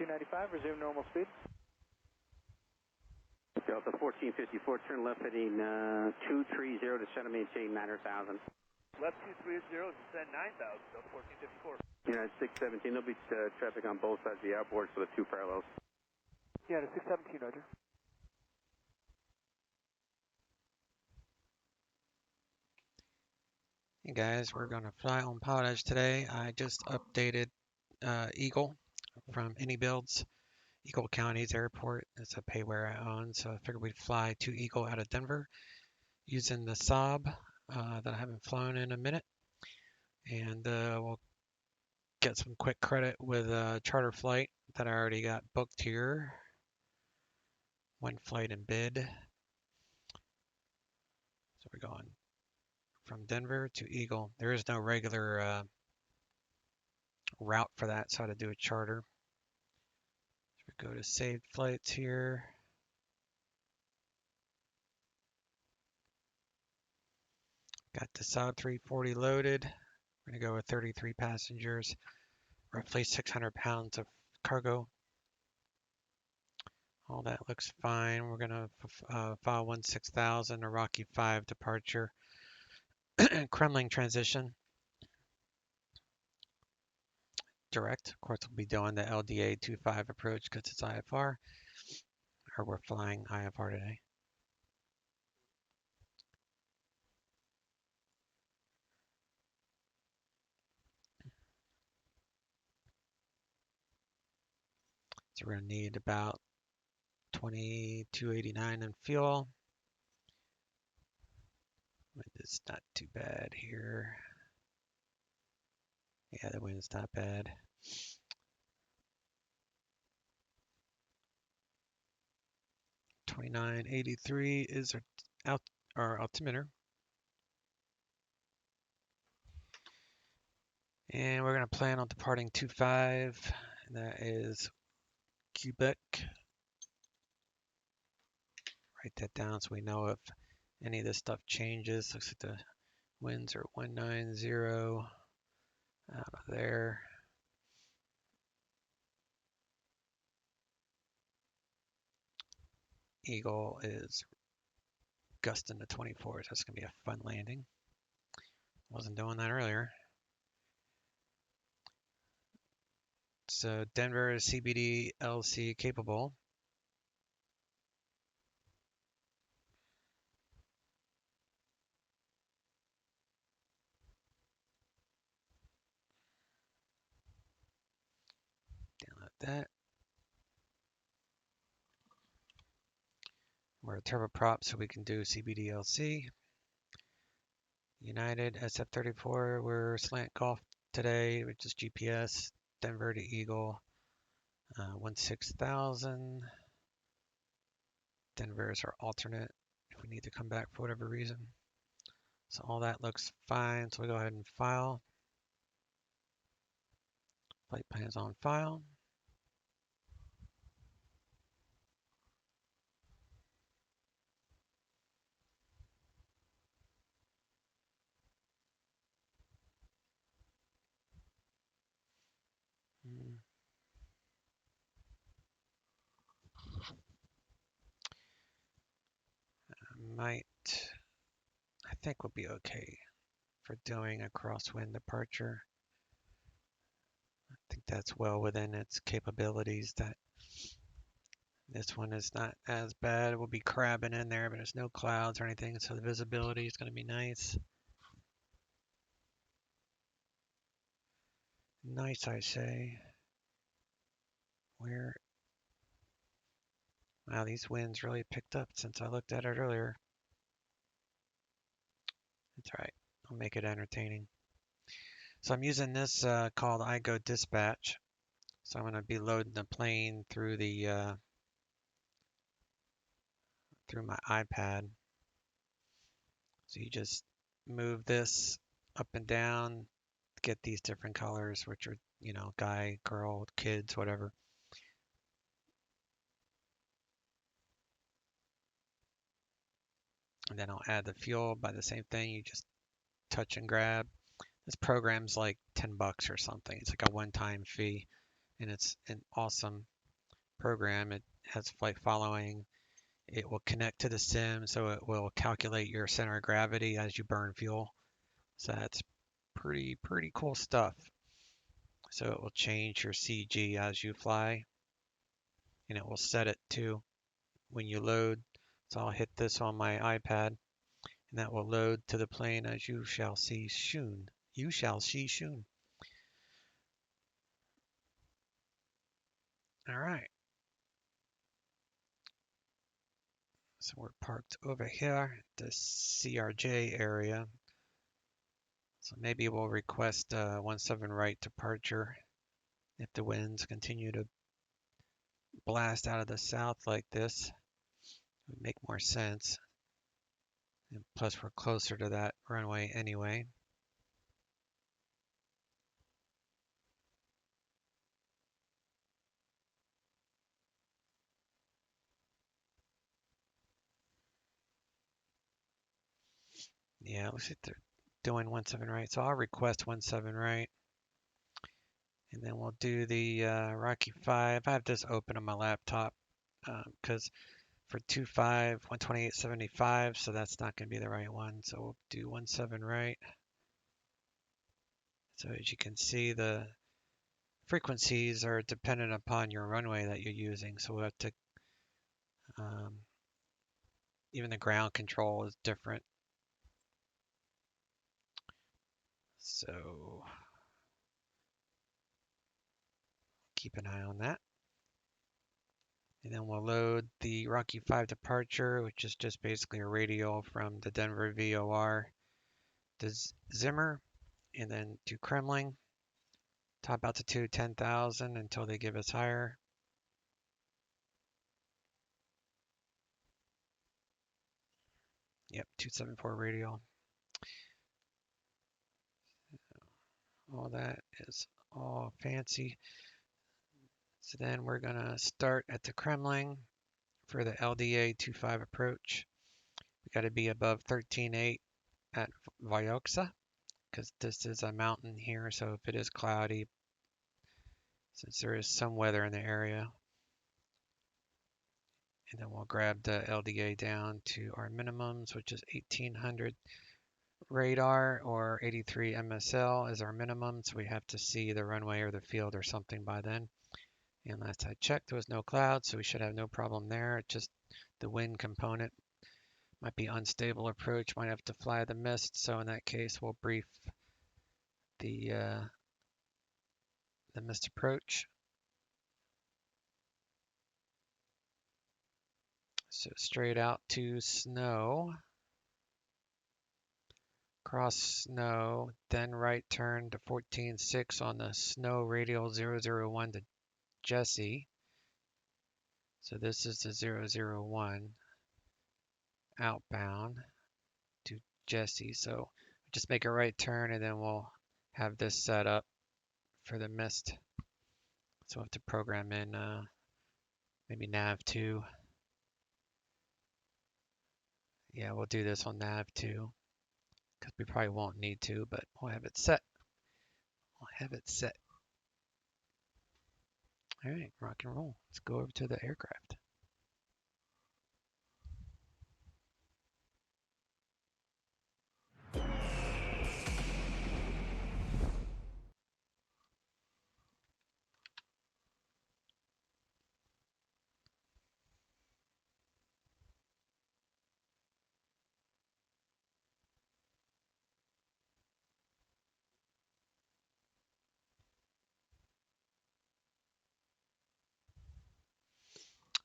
295, resume normal speed. Delta 1454, turn left heading 230 to center, maintain 9,000. Left 230, descend 9,000, Delta 1454. United 617, there'll be traffic on both sides of the outboard for the two parallels. United 617, roger. Hey guys, we're going to fly on pilotage today. I just updated Eagle from Any Builds, Eagle County's airport. It's a payware I own, so I figured we'd fly to Eagle out of Denver using the Saab that I haven't flown in a minute. And we'll get some quick credit with a charter flight that I already got booked here. One flight in bid. So we're going from Denver to Eagle. There is no regular route for that, so I had to do a charter. So we go to saved flights here. Got the Saab 340 loaded. We're going to go with 33 passengers, roughly 600 pounds of cargo. All that looks fine. We're going to file 16000, a Rocky 5 departure, Kremling transition. Direct. Of course, we'll be doing the LDA 25 approach because it's IFR, or we're flying IFR today. So we're going to need about 2289 in fuel. It's not too bad here. Yeah, the wind's not bad. $29.83 is our altimeter. And we're going to plan on departing 25, and that is Quebec. Write that down so we know if any of this stuff changes. Looks like the winds are 190 out of there. Eagle is gusting to 24, so that's going to be a fun landing. Wasn't doing that earlier. So Denver is CBD LC capable. Download that. We're a turboprop, so we can do CBD LC. United SF34, we're slant golf today, which is GPS. Denver to Eagle, 16,000. Denver is our alternate if we need to come back for whatever reason. So all that looks fine. So we go ahead and file. Flight plans on file. I think we'll be okay for doing a crosswind departure. I think that's well within its capabilities. That this one is not as bad. We'll be crabbing in there, but there's no clouds or anything, so the visibility is going to be nice. Nice, I say. Wow, these winds really picked up since I looked at it earlier. That's all right. I'll make it entertaining. So I'm using this called iGo Dispatch. So I'm going to be loading the plane through the through my iPad. So you just move this up and down to get these different colors, which are, you know, guy, girl, kids, whatever. And then I'll add the fuel by the same thing. You just touch and grab. This program's like $10 or something. It's like a one-time fee, and it's an awesome program. It has flight following. It will connect to the sim, so it will calculate your center of gravity as you burn fuel. So that's pretty cool stuff. So it will change your CG as you fly, and it will set it to when you load. So I'll hit this on my iPad, and that will load to the plane as you shall see soon. You shall see soon. All right. So we're parked over here, the CRJ area. So maybe we'll request 17 right departure if the winds continue to blast out of the south like this. It would make more sense. And plus, we're closer to that runway anyway. Yeah, looks like they're doing 17 right. So I'll request 17 right. And then we'll do the Rocky 5. I have this open on my laptop because for 25, 128.75, so that's not going to be the right one. So we'll do 17 right. So as you can see, the frequencies are dependent upon your runway that you're using. So we'll have to, even the ground control is different. So keep an eye on that. And then we'll load the Rocky 5 departure, which is just basically a radial from the Denver VOR to Zimmer, and then to Kremling. Top altitude 10,000 until they give us higher. Yep, 274 radial. All that is all fancy. So then we're gonna start at the Kremling for the LDA 25 approach. We got to be above 13.8 at Vyoksa because this is a mountain here. So if it is cloudy, since there is some weather in the area, and then we'll grab the LDA down to our minimums, which is 1800 radar or 83 MSL is our minimum. So we have to see the runway or the field or something by then. And last I checked, there was no clouds, so we should have no problem there. Just the wind component might be unstable approach, might have to fly the mist. So in that case, we'll brief the mist approach. So straight out to snow, cross snow, then right turn to 14.6 on the snow radial 001 to Jesse. So this is the 001 outbound to Jesse. So just make a right turn and then we'll have this set up for the mist. So we'll have to program in maybe nav2. Yeah, we'll do this on nav2 because we probably won't need to, but we'll have it set. We'll have it set. All right, rock and roll. Let's go over to the aircraft.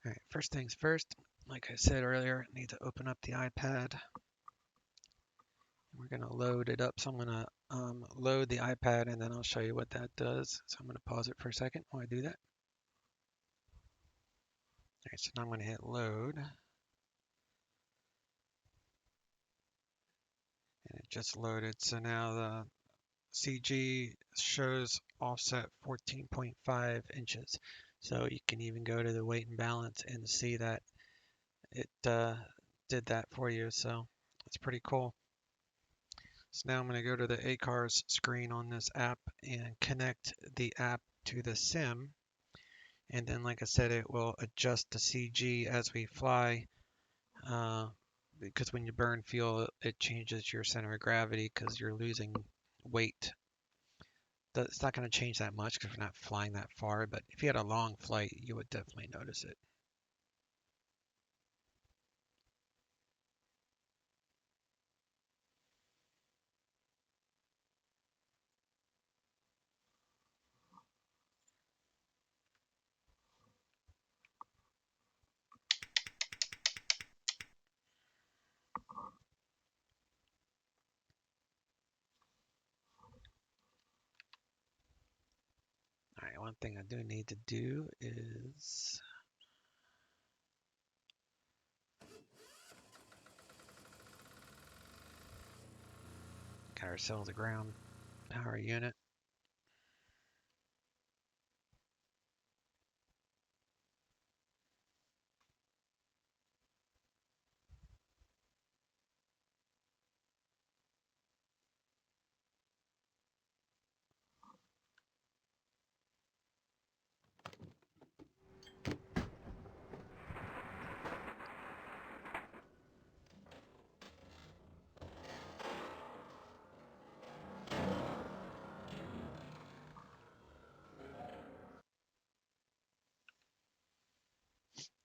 All right, first things first, like I said earlier, I need to open up the iPad. We're going to load it up. So I'm going to load the iPad and then I'll show you what that does. So I'm going to pause it for a second while I do that. All right, so now I'm going to hit load. And it just loaded. So now the CG shows offset 14.5 inches. So you can even go to the weight and balance and see that it did that for you. So it's pretty cool. So now I'm going to go to the ACARS screen on this app and connect the app to the sim. And then, like I said, it will adjust the CG as we fly. Because when you burn fuel, it changes your center of gravity because you're losing weight. It's not going to change that much because we're not flying that far, but if you had a long flight, you would definitely notice it. All right, one thing I do need to do is get ourselves a ground power unit.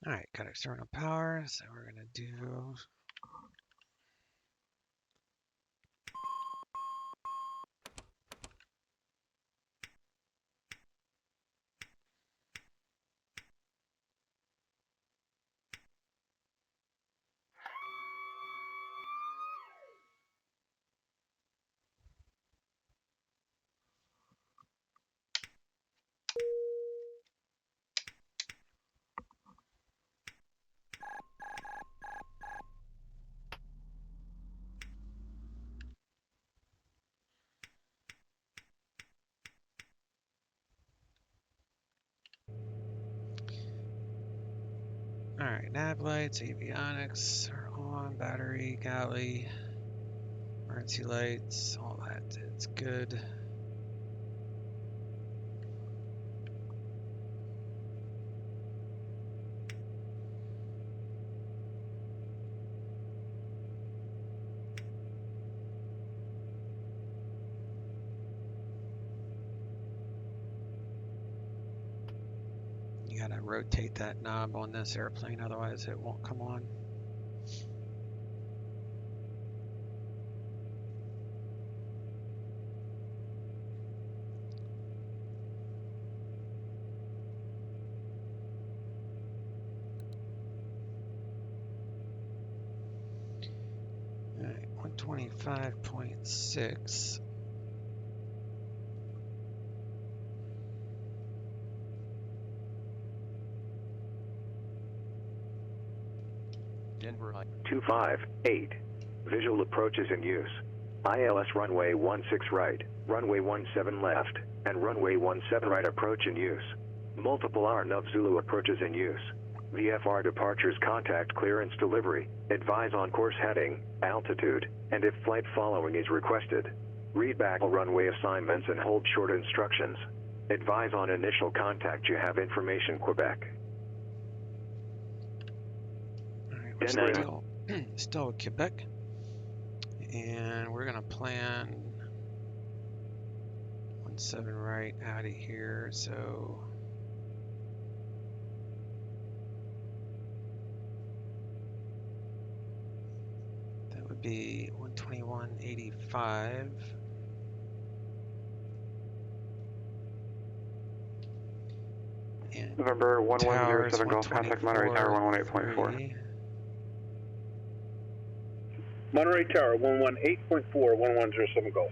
All right, got external power, so we're gonna do all right, nav lights, avionics are on, battery, galley, emergency lights, all that. It's good. You gotta rotate that knob on this airplane, otherwise it won't come on. All right, 125.6. Denver 258. Visual approach is in use. ILS runway 16 right, runway 17 left, and runway 17 right approach in use. Multiple RNAV Zulu approaches in use. VFR departures contact clearance delivery, advise on course heading, altitude, and if flight following is requested. Read back all runway assignments and hold short instructions. Advise on initial contact you have information Quebec. We're still at Quebec, and we're gonna plan 17 right out of here. So that would be 121.85. And November 1107 Golf, contact Monterey Tower 118.4. Monterey Tower 118.4, 1107 Golf.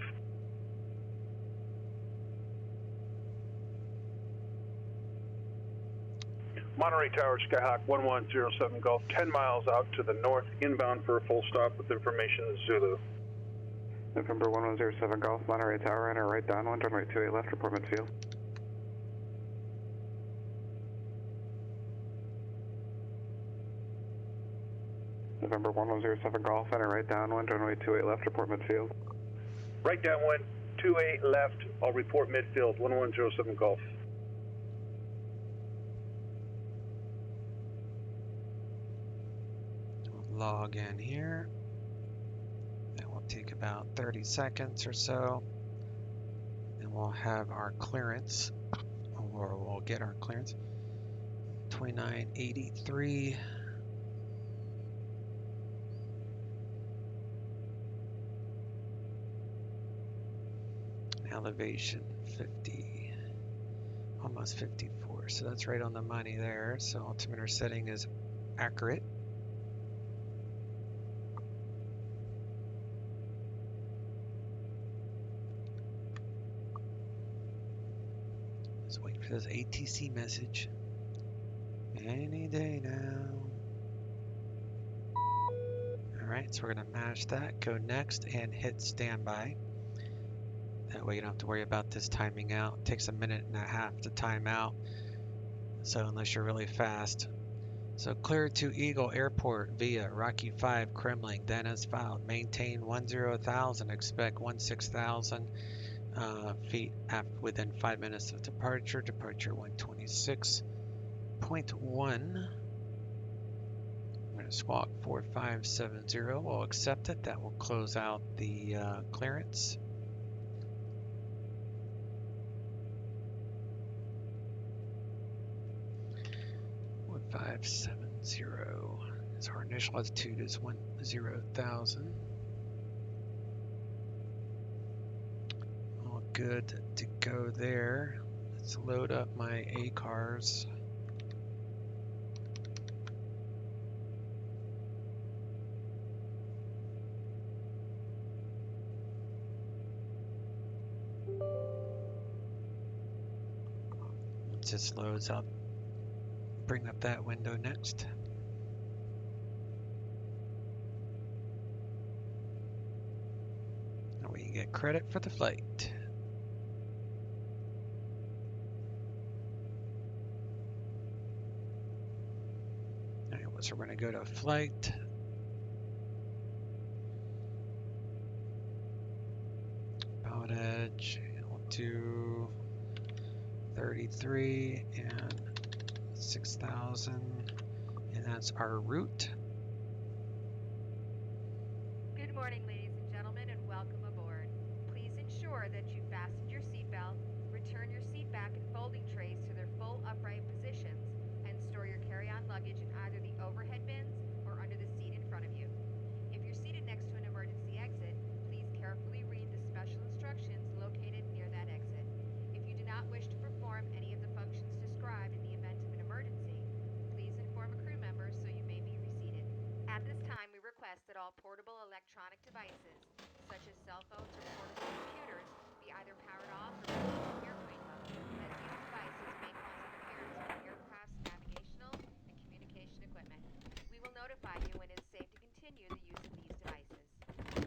Monterey Tower Skyhawk 1107 Golf, 10 miles out to the north, inbound for a full stop with information Zulu. November 1107 Golf, Monterey Tower, enter right downwind, runway 28 left, report midfield. November 1107 Golf, enter right downwind, runway 28 left, report midfield. Right downwind, 28 left, I'll report midfield, 1107 Golf. log in here. That will take about 30 seconds or so. And we'll have our clearance, or we'll get our clearance. 2983. Elevation 50. Almost 54. So that's right on the money there. So altimeter setting is accurate. Let's wait for this ATC message. Any day now. All right, so we're going to mash that, go next, and hit standby. That way you don't have to worry about this timing out. It takes a minute and a half to time out. So unless you're really fast. So clear to Eagle Airport via Rocky 5 Kremling, then as filed. Maintain 10,000, expect 16,000 feet within 5 minutes of departure. Departure 126.1. I'm going to squawk 4570. We'll accept it. That will close out the clearance. What 570. So our initial altitude is 10,000. All good to go there. Let's load up my A cars. Once this loads up, bring up that window next. And we get credit for the flight. All right, so we're going to go to flight. About edge. We'll do 33 and 6,000. And that's our route. Good morning, ladies and gentlemen, and welcome aboard. Please ensure that you fastened your seatbelt, return your seat back and folding trays to their full upright positions, and store your carry-on luggage in either the overhead bins or under the seat in front of you. If you're seated next to an emergency exit, please carefully read the special instructions located near that exit. If you do not wish to perform any of the functions described in the event of an emergency, please inform a crew member so you may be reseated. At this time, we request that all portable electronic devices, such as cell phones or portable computers, be either powered off or below airplane level, as these devices may cause interference with the aircraft's navigational and communication equipment. We will notify you when it is safe to continue the use of these devices.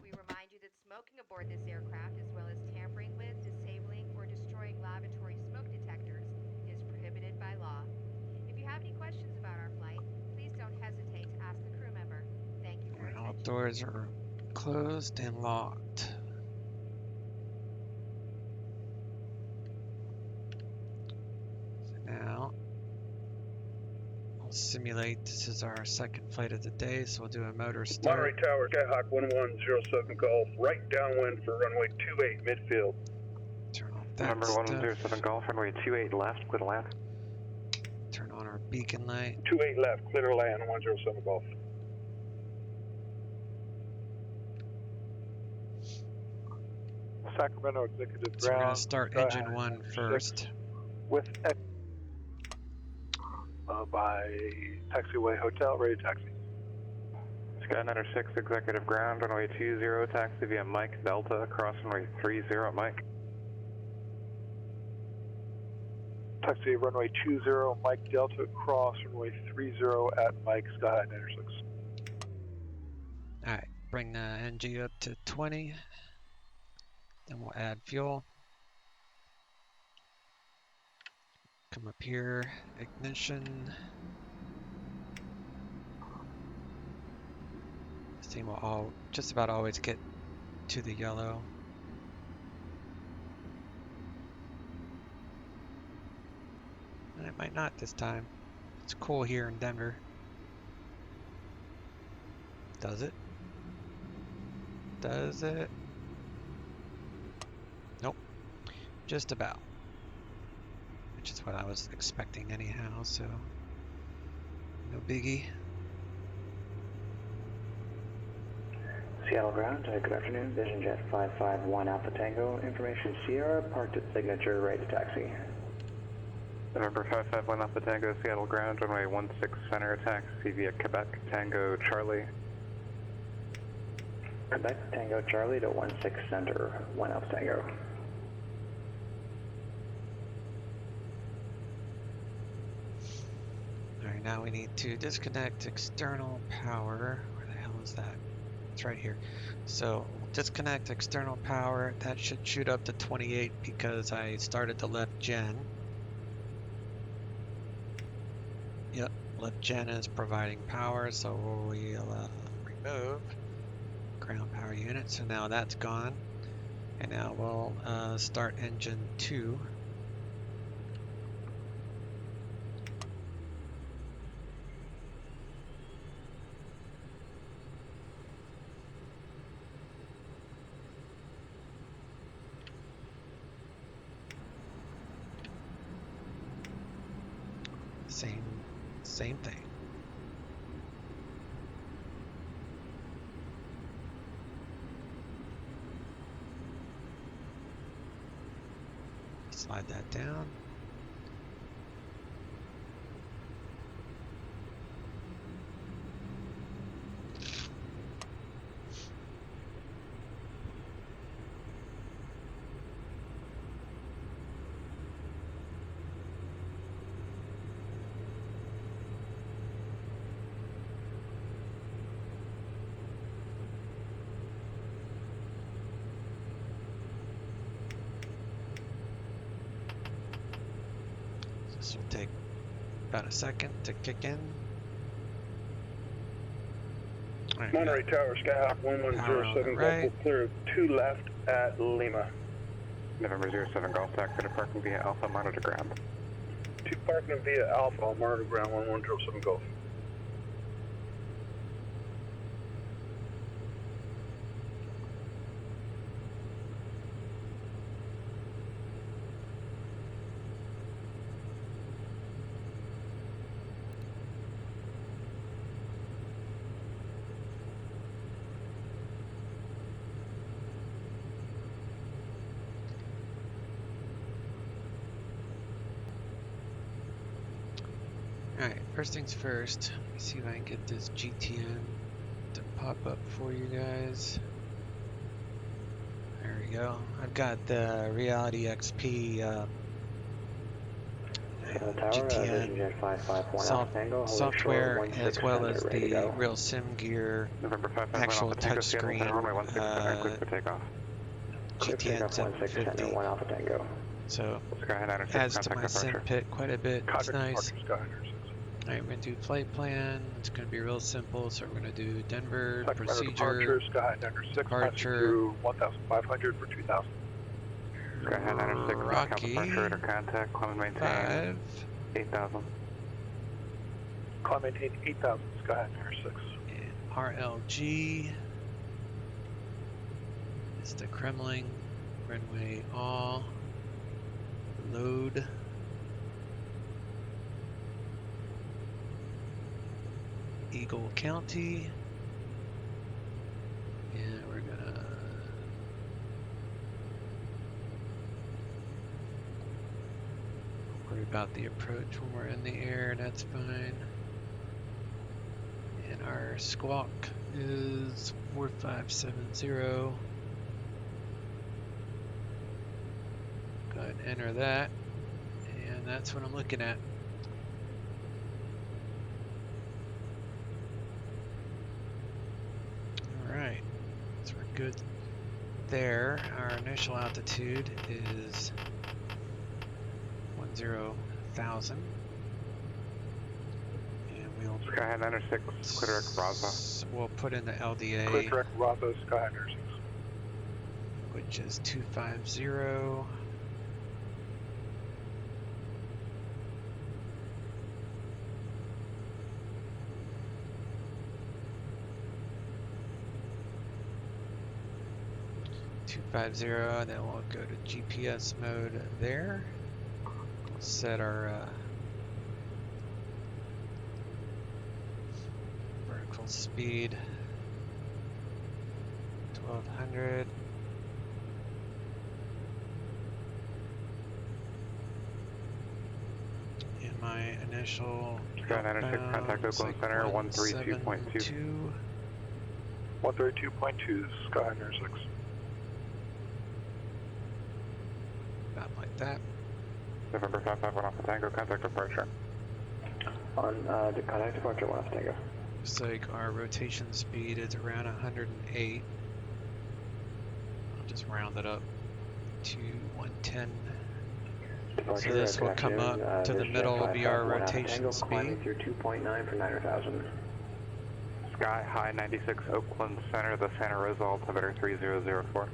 We remind you that smoking aboard this aircraft, as well as tampering with, disabling, or destroying lavatory smoke detectors, is prohibited by law. If you have any questions about our flight, please don't hesitate to ask a crew member. Thank you for your All attention. doors are closed and locked. So now we'll simulate. This is our second flight of the day, so we'll do a motor start. Monterey Tower, Skyhawk 1107 Golf, right downwind for runway 28 midfield. Turn off that Number stuff. 107 Golf, runway 28 left, clear to land. Turn on our beacon light. 28 left, clear to land, 107 Golf. Sacramento Executive So we're going Ground. to start engine 1 first. With X by Taxiway Hotel, ready to taxi. Skynet 6 Executive Ground, runway 20, taxi via Mike Delta, cross runway 30 at Mike. Taxi runway 20, Mike Delta, cross runway 30 at Mike, Sky 96. Alright, bring the NG up to 20. Then we'll add fuel. Come up here, ignition. This thing will just about always get to the yellow. And it might not this time. It's cool here in Denver. Does it? Does it? Nope. Just about. Which is what I was expecting anyhow, so no biggie. Seattle ground, good afternoon. Vision Jet 551 Alpha Tango. Information Sierra, parked at signature, ready to taxi. November 551 Alpha Tango, Seattle ground, runway 16 center, taxi via Quebec Tango Charlie. Quebec Tango Charlie to 16 center, 1 Alpha Tango. Alright, now we need to disconnect external power. Where the hell is that? It's right here. So we'll disconnect external power. That should shoot up to 28 because I started the left gen. Yep, left gen is providing power, so we'll remove ground power unit. So now that's gone. And now we'll start engine 2. Same thing. Slide that down. This will take about a second to kick in. Right, Monterey Tower, Skyhawk 1107 Golf, right. will clear 2 left at Lima. November 07 Golf, taxi to parking via Alpha, monitor ground. 2 parking via Alpha, monitor ground 1107 Golf. Alright, first things first. Let me see if I can get this GTN to pop up for you guys. There we go. I've got the Reality XP Seattle Tower, Vision Jet 551 Alpha Tango, software as well as the real sim gear actual touchscreen GTN 750. 1 Alpha Tango. So adds to my sim pit quite a bit. It's nice. Alright, we're going to do flight plan. It's going to be real simple. So we're going to do Denver, procedure, departure, 1,500 for 2,000. Skyhigh 96, Rocky, departure or contact, climb and maintain 5, 8,000. Climb maintain 8,000, Skyhigh 96. and RLG. It's the Kremlin, runway all, load. Eagle County, and we're gonna worry about the approach when we're in the air. That's fine. And our squawk is 4570. Go ahead and enter that, and that's what I'm looking at. Alright, so we're good there. Our initial altitude is 10,000. And we'll Skyhigh 96, Clitoric Bravo. We'll put in the LDA, Clitoric Bravo, Skyhigh 96. which is 250. 250, then we'll go to GPS mode there. We'll set our vertical speed 1200. And my initial Sky 96, contact Oakland Center 132.2. 132.2, Sky 96. About like that. November 551 Alpha Tango, contact departure. On the contact departure 1 Alpha Tango. Looks like our rotation speed is around 108. I'll just round it up to 110. Departure, So this will come up to the middle, will be our rotation speed. Climbing through 2.9 for 9,000. Sky High 96 Oakland Center, the Santa Rosa altimeter 3004.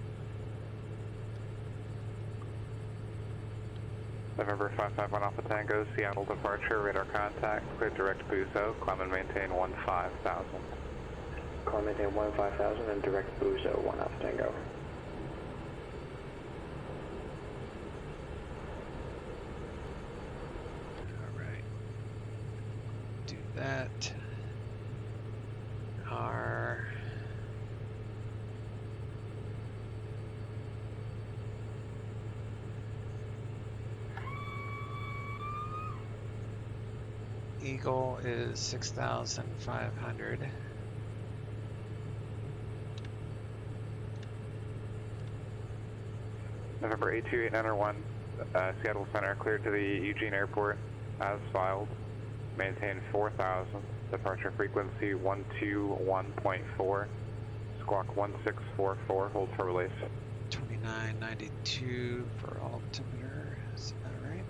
November 551 Alpha Tango, Seattle departure, radar contact, clear direct Buzo, climb and maintain 15,000. Climb maintain 15,000 and direct Buzo 1 Alpha Tango. Alright. Do that. Our Eagle is 6,500. November 82891, Seattle Center, cleared to the Eugene Airport, as filed. Maintain 4,000. Departure frequency 121.4. Squawk 1644. Hold for release. 2992 for altimeter. Is that right?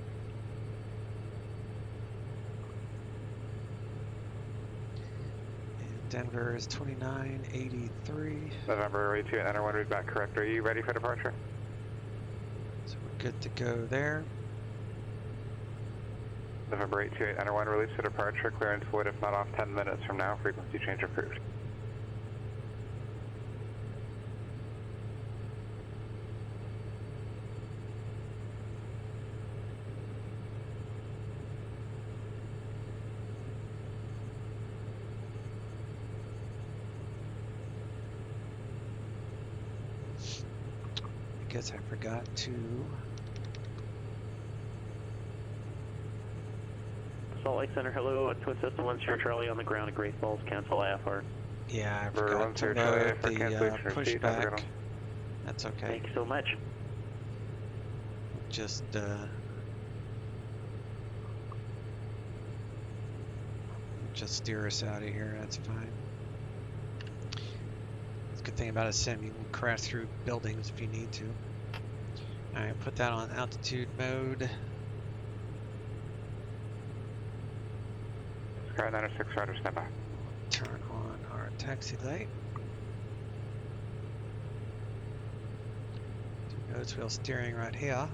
And Denver is 2983. November 82891, read back correct. Are you ready for departure? So we're good to go there. November 82891, release for departure. Clearance would, if not off 10 minutes from now. Frequency change approved. I guess I forgot to. Salt Lake Center, hello. Twin System 1 Sierra Charlie on the ground at Great Falls. Cancel IFR. Yeah, I Number forgot 1 to Sierra load Charlie for the cancellation receipt. Have a good pushback. one. That's okay. Thank you so much. Just steer us out of here. That's fine. It's a good thing about a sim. You can crash through buildings if you need to. All right, put that on altitude mode. Sky 96, Roger, stand by. Turn on our taxi light. Nose wheel steering right here.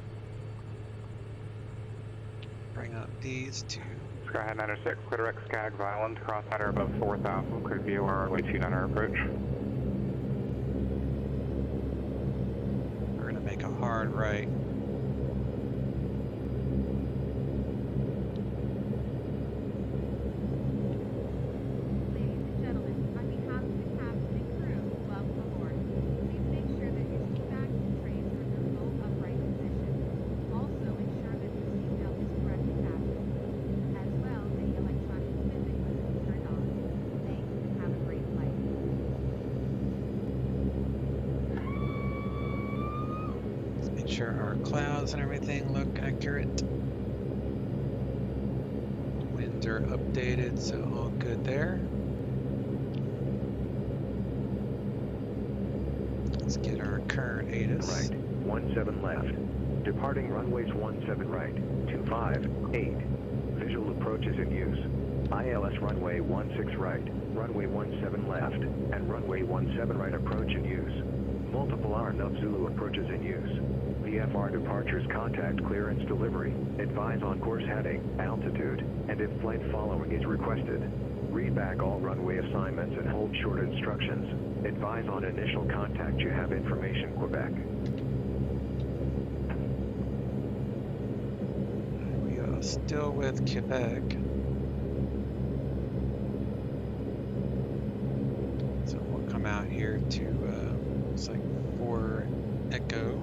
Bring up these two. Sky 96, clear direct Skaggs Island, cross matter above 4,000, clear VOR, runway 29 approach. We're gonna make a hard right. Ladies and gentlemen, on behalf of the captain and crew, welcome aboard. Please make sure that your seatbacks and trays are in their full upright position. Also ensure that your seatbelt is correctly fastened. As well, any electronic equipment must be turned off. Thanks and have a great flight. Let's make sure our clouds and everything look accurate. Winds are updated, so all good there. Let's get our current ATIS. Right, 17 left. Departing runways 17 right, 258. Visual approach is in use. ILS runway 16 right, runway 17 left, and runway 17 right approach in use. Multiple RNW Zulu approaches in use. VFR departures contact clearance delivery. Advise on course heading, altitude, and if flight following is requested, read back all runway assignments and hold short instructions. Advise on initial contact you have information, Quebec. We are still with Quebec. So we'll come out here to, looks like 4 Echo.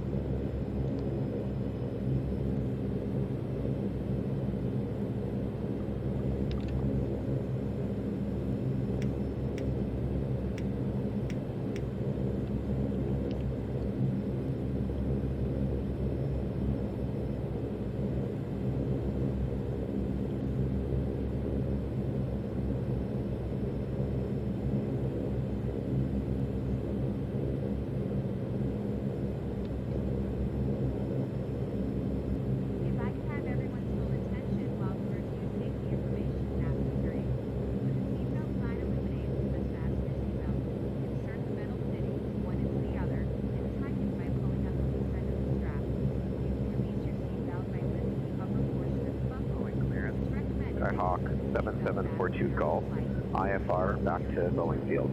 Hawk 7742 Golf, IFR back to Boeing Field.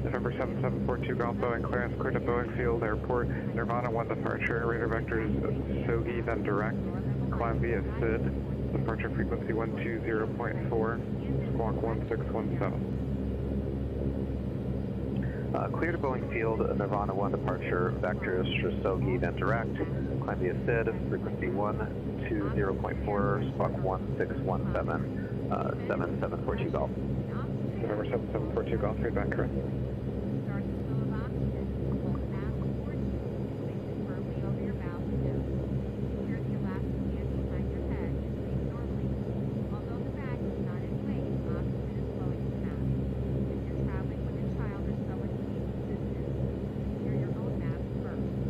November 7742 Golf, Boeing clearance, clear to Boeing Field Airport, Nirvana 1 departure, radar vectors SOGI, then direct, climb via SID, departure frequency 120.4, squawk 1617. Clear to Boeing Field, Nirvana 1 departure, vectors SOGI, then direct, climb via SID, frequency 120.4, squawk 1617, 7742 Golf. November 7742 Golf, feedback correct.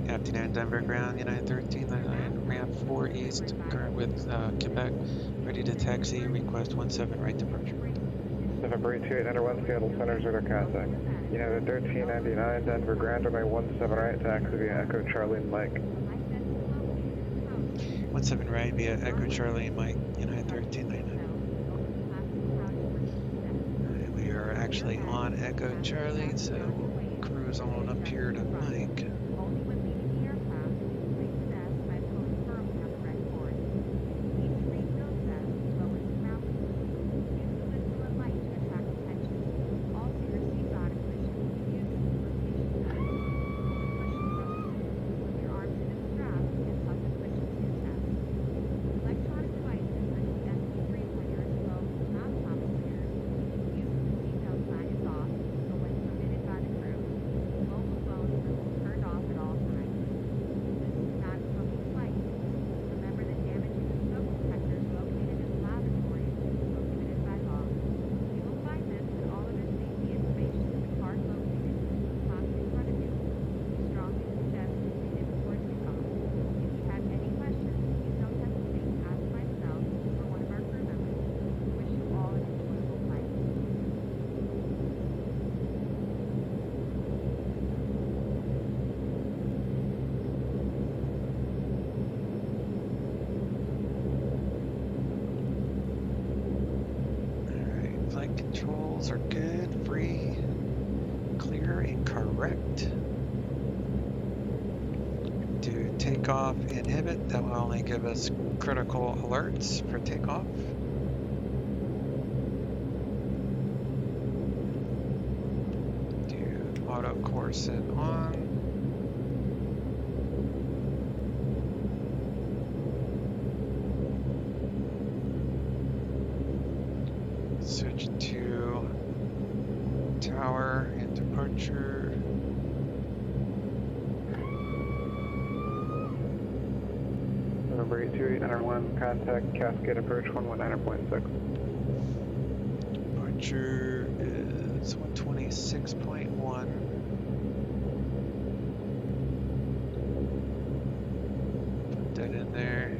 Captain Denver ground, United 13, ramp 4 east, current with Quebec, ready to taxi, request 17 right departure. November 82891 Seattle Center, zero contact. United 1399 Denver ground, runway 17 right, taxi via Echo Charlie and Mike. 17 right via Echo Charlie and Mike, United 1399. We are actually on Echo Charlie, so we'll cruise on up here to Mike. Controls are good, free, clear, and correct. Do takeoff inhibit, that will only give us critical alerts for takeoff. Do auto corset on. Switch to tower and departure. November 82891 contact Cascade approach 119.6. Departure is 126.1. Put that in there.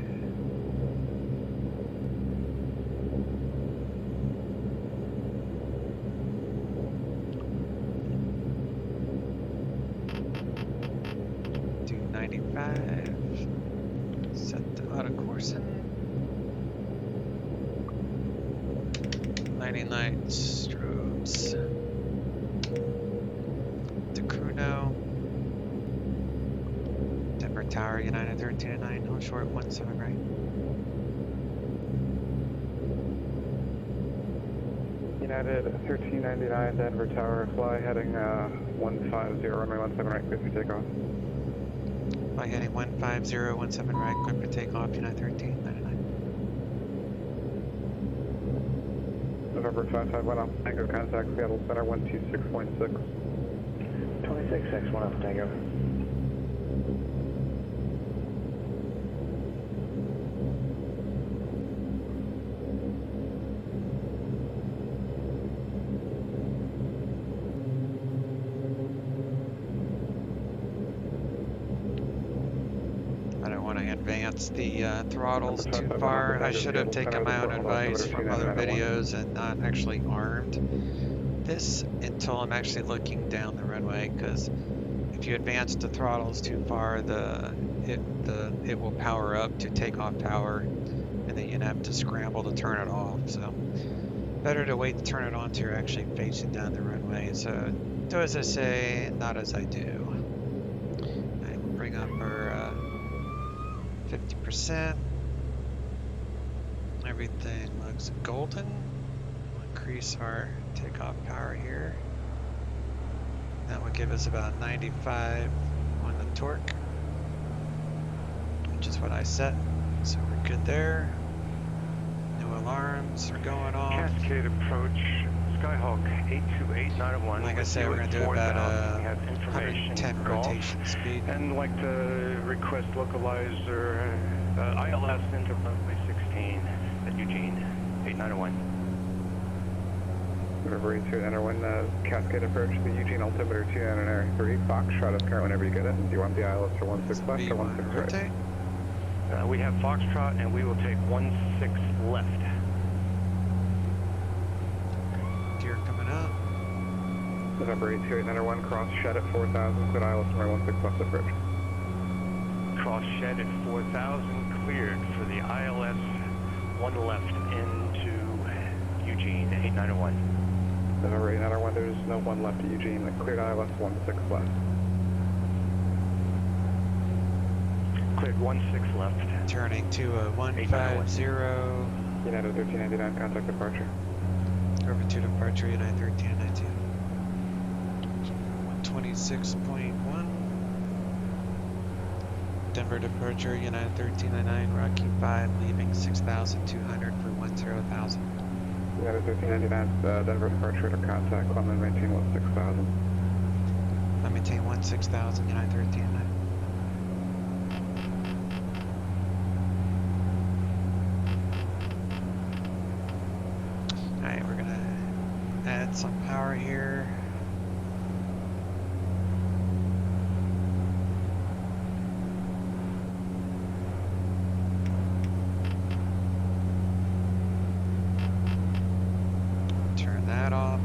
Do 95. out of coursing. Landing lights, strobes. The crew know. Denver Tower, United 13-9, hold short 17 right. United 1399, Denver Tower, fly heading 150, runway 17 right, clear for takeoff. Fly heading 150, 17 right, clear for takeoff, United 1399. November 551 Alpha Tango, contact Seattle Center 126.6. 2661 Alpha Tango. I don't want to advance the throttles too far. I should have taken my own advice from other videos and not actually armed this until I'm actually looking down the runway, because if you advance the throttles too far, it will power up to takeoff power, and then you'd have to scramble to turn it off. So better to wait to turn it on till you're actually facing down the runway. So do as I say, not as I do. Alright, we'll bring up our 50%. Everything looks golden. We'll increase our takeoff power here. That will give us about 95 on the torque, which is what I set. So we're good there. No alarms are going off. Cascade approach, Skyhawk 82891. Like I said, we're going to do about 110 rotation speed. And like to request localizer ILS into runway 16 at Eugene 8901. November 8291, Cascade approach, the Eugene altimeter 293, Foxtrot is current whenever you get it. Do you want the ILS for 16 left or 16 right? We have Foxtrot and we will take 16 left. Deer coming up. November 8291, cross shed at 4000, cleared ILS runway 16 left approach. Cross shed at 4000, cleared for the ILS 1 left into Eugene 8901. November 8901, there's no 1 left at Eugene, cleared ILS 16 left. Cleared 16 left. Turning to a 150. United 1399, contact departure. Over to departure, United 1392. 126.1. Denver departure, United 1399, Rocky 5, leaving 6,200 for 10,000. United 1399, Denver departure to contact, climb and maintain 16,000. I maintain 16,000, United 1399. Alright, we're gonna add some power here. Turn that off.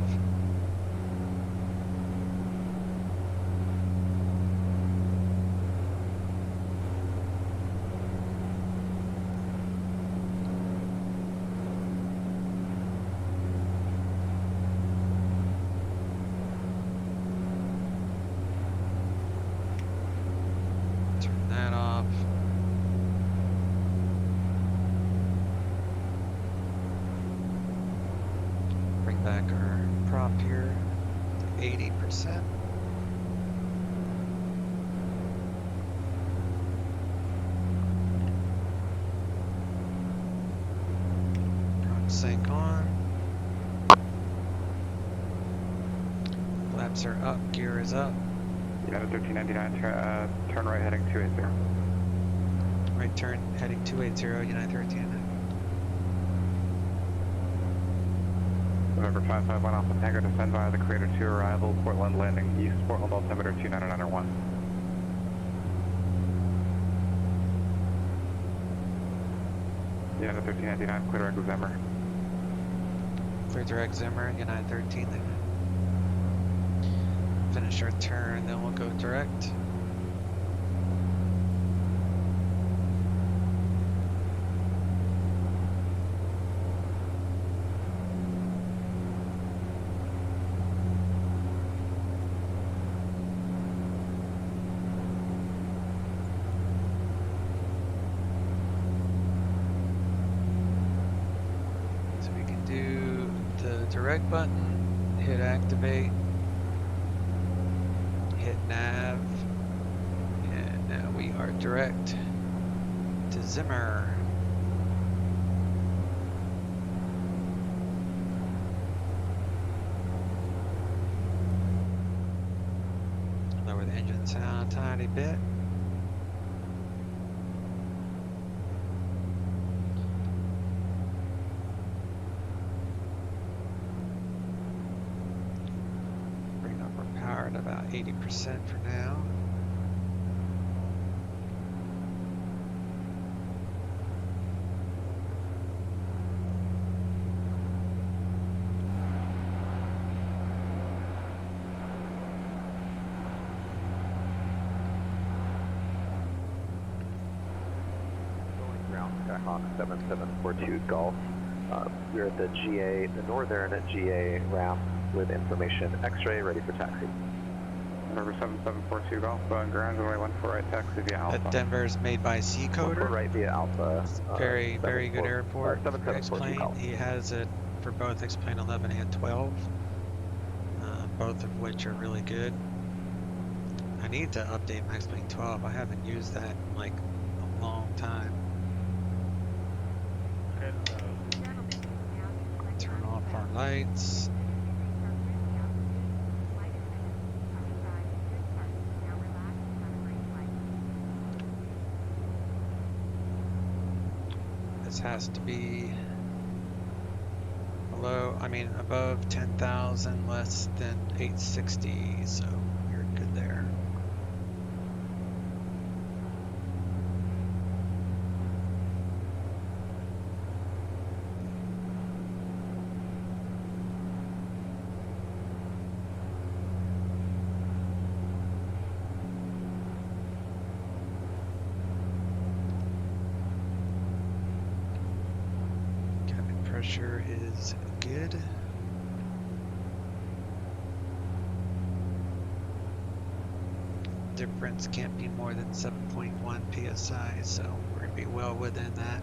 Turn that off. Bring back our prop here to 80%. Prop sync on. Flaps are up, gear is up. United 1399, turn right heading 280. Right turn heading 280, United 1399. November 551 Alpha Tango, descend via the crater to arrival, Portland landing east, Portland altimeter 2991. United 1399, clear direct Zimmer. Clear direct Zimmer, United 1399. Finish our turn, then we'll go direct. direct button, hit activate, hit nav, and now we are direct to Zimmer. Lower the engine sound a tiny bit. Bring up our power at about 80% for now. Skyhawk 7742 Golf. We're at the GA, the northern GA ramp with information X-ray ready for taxi. November 7742 Golf, ground runway 14 right, taxi via Alpha. That Denver's made by Seacoder. Right via Alpha. Very good airport for 7742 Xplane. Golf. He has it for both Xplane 11 and 12, both of which are really good. I need to update my Xplane 12. I haven't used that in like a long time. Turn off our lights. This has to be above 10,000, less than 860, so you're good there. Pressure is good. Difference can't be more than 7.1 psi, so we're going to be well within that.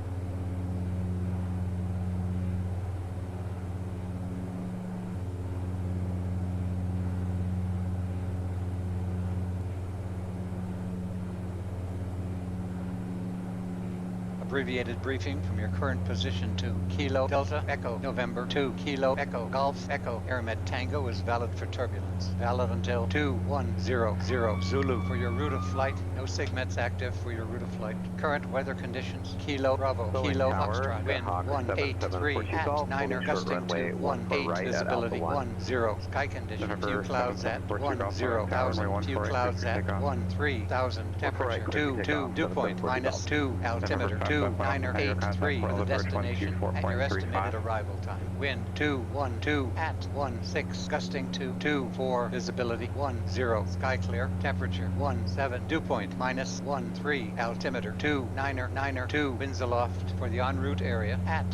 Abbreviated briefing from your current position to Kilo Delta Echo November 2 Kilo Echo Golf Echo Airmet Tango is valid for turbulence. Valid until 2100 Zulu for your route of flight. No SIGMETs active for your route of flight. Current weather conditions. Kilo Bravo Kilo Foxtrot wind 183 at 9er gusting to 18 visibility 10 sky condition few clouds at 10,000 few clouds at 13,000 temperature 22 dew point minus 2 altimeter 2983 for the destination at your estimated arrival time. Wind 212 at 16 gusting to 24 visibility 10 sky clear temperature 17 dew point minus 13 altimeter 2992 winds aloft for the en route area at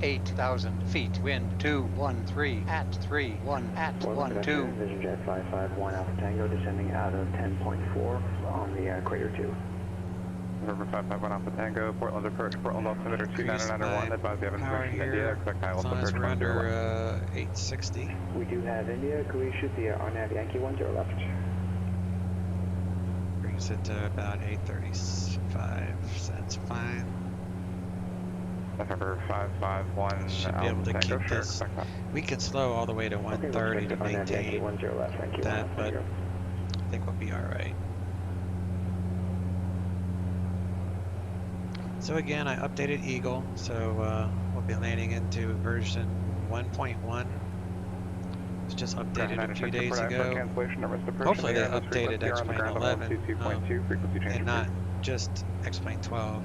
18,000 feet wind 213 at 31 at 12 Vision Jet 551 Alpha Tango descending out of 10.4 on the crater 2. November 551 Alpha Tango, Portland approach, Portland altimeter 2991, advise you have information India, expect high as long as we're under 860. We do have India, could we shoot the RNAV Yankee 10 left? Brings it to about 835, so that's fine. November 551 Should be able to keep this. We can slow all the way to 130 to maintain that, but I think we'll be alright. So again, I updated Eagle, so we'll be landing into version 1.1. It was just updated a few days ago. Hopefully they updated Xplane 11 and not just Xplane 12.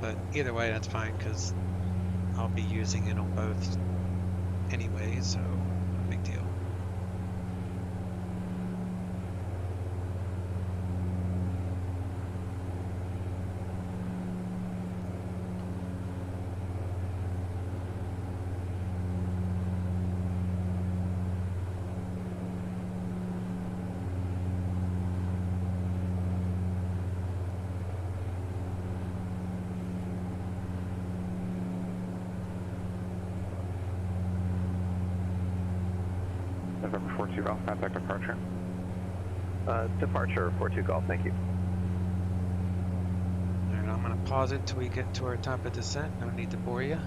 But either way, that's fine because I'll be using it on both anyway, so no big deal. November 42 Golf, contact departure. Departure 42 Golf, thank you. And I'm going to pause it till we get to our top of descent. No need to bore you.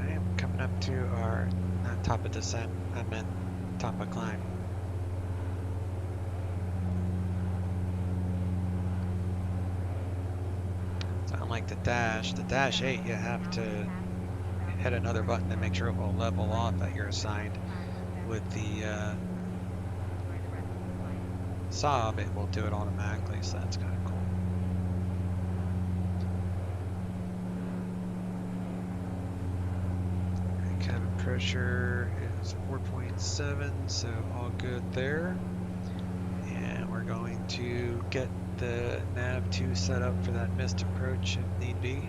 I am coming up to our, not top of descent, I meant top of climb. So unlike the Dash 8, you have to hit another button to make sure it will level off that you're assigned. With the Saab, it will do it automatically, so that's kind of cool. Okay, cabin pressure is 4.7, so all good there. And we're going to get the nav 2 set up for that missed approach if need be.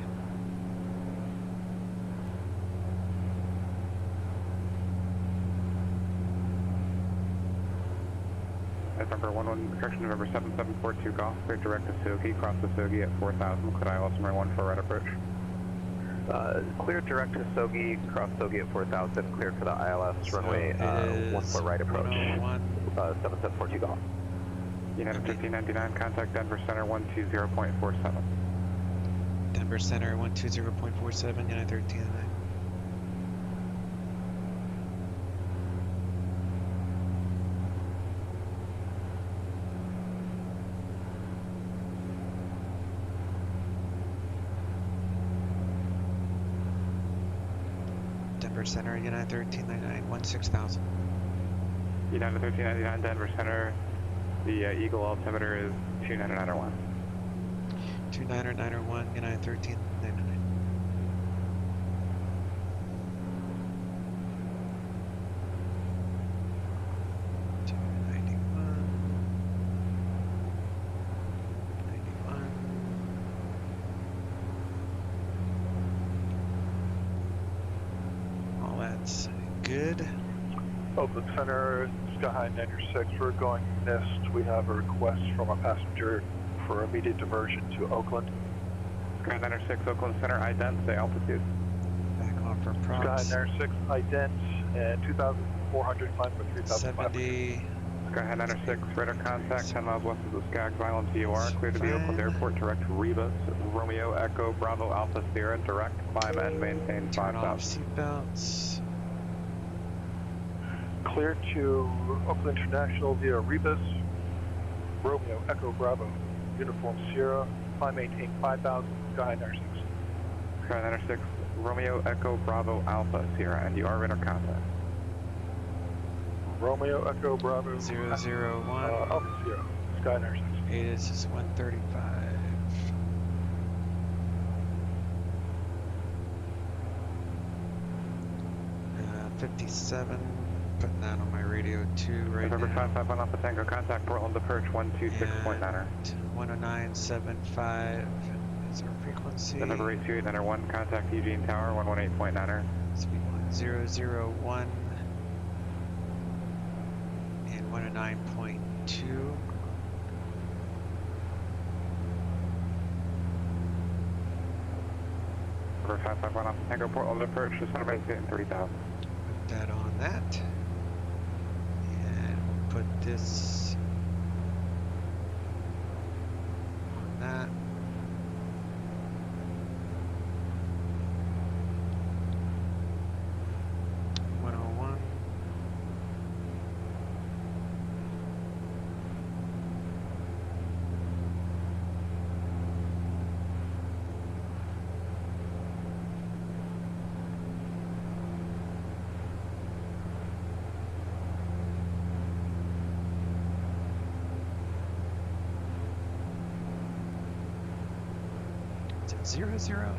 November 7742 Golf, clear direct to Sogi, cross the Sogi at 4000, could I also runway 1 for right approach? Clear direct to Sogi, cross Sogi at 4000, clear for the ILS runway 1 for right approach. 7742 Golf. United 1599, contact Denver Center 120.47. Denver Center 120.47, United 1399. Denver Center, United 1399, 16,000. United 1399, Denver Center, the Eagle altimeter is 29901. 29901, United 1399. Good. Oakland Center, Sky High 96, we're going missed. We have a request from a passenger for immediate diversion to Oakland. Sky 96, Oakland Center, ident, say altitude. Back off for props. Sky 96, ident, and 2,400, climb for 3,500. 70. Sky 96, radar contact, 10 miles west of the Skag Island TOR, clear to the Oakland Airport, direct Rebus, Romeo Echo, Bravo Alpha Sierra, direct, climb and maintain 5,000. Turn off seatbelts. Clear to Oakland International via Rebus, Romeo Echo Bravo, Uniform Sierra, climb maintain 5,000, Sky 96. Sky 96, Romeo Echo Bravo Alpha Sierra, and you are radar contact. Romeo Echo Bravo 001 Alpha Sierra, Sky 96. This is 135. 57. Putting that on my radio 2 right November now. 551 Alpha Tango, contact Portland approach 126.9er. 109.75 is our frequency. November 82891, contact Eugene Tower 118.9er. Speed 1001 and 109.2. November 551 Alpha Tango, Portland approach, just want to maintain 30,000. Put that on that. Put this on that. It's 00,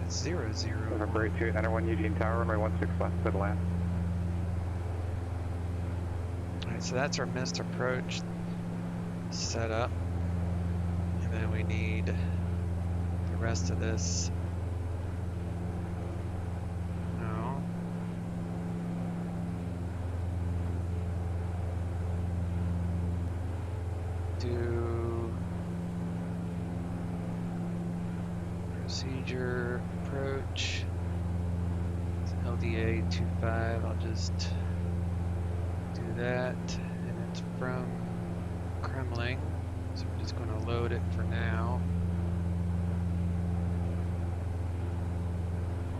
it's 00. November 82891 Eugene Tower, runway 16 left, to the land. Alright, so that's our missed approach set up. And then we need the rest of this. No. Do procedure approach. LDA 25, I'll just do that. And it's from Kremling, so we're just going to load it for now.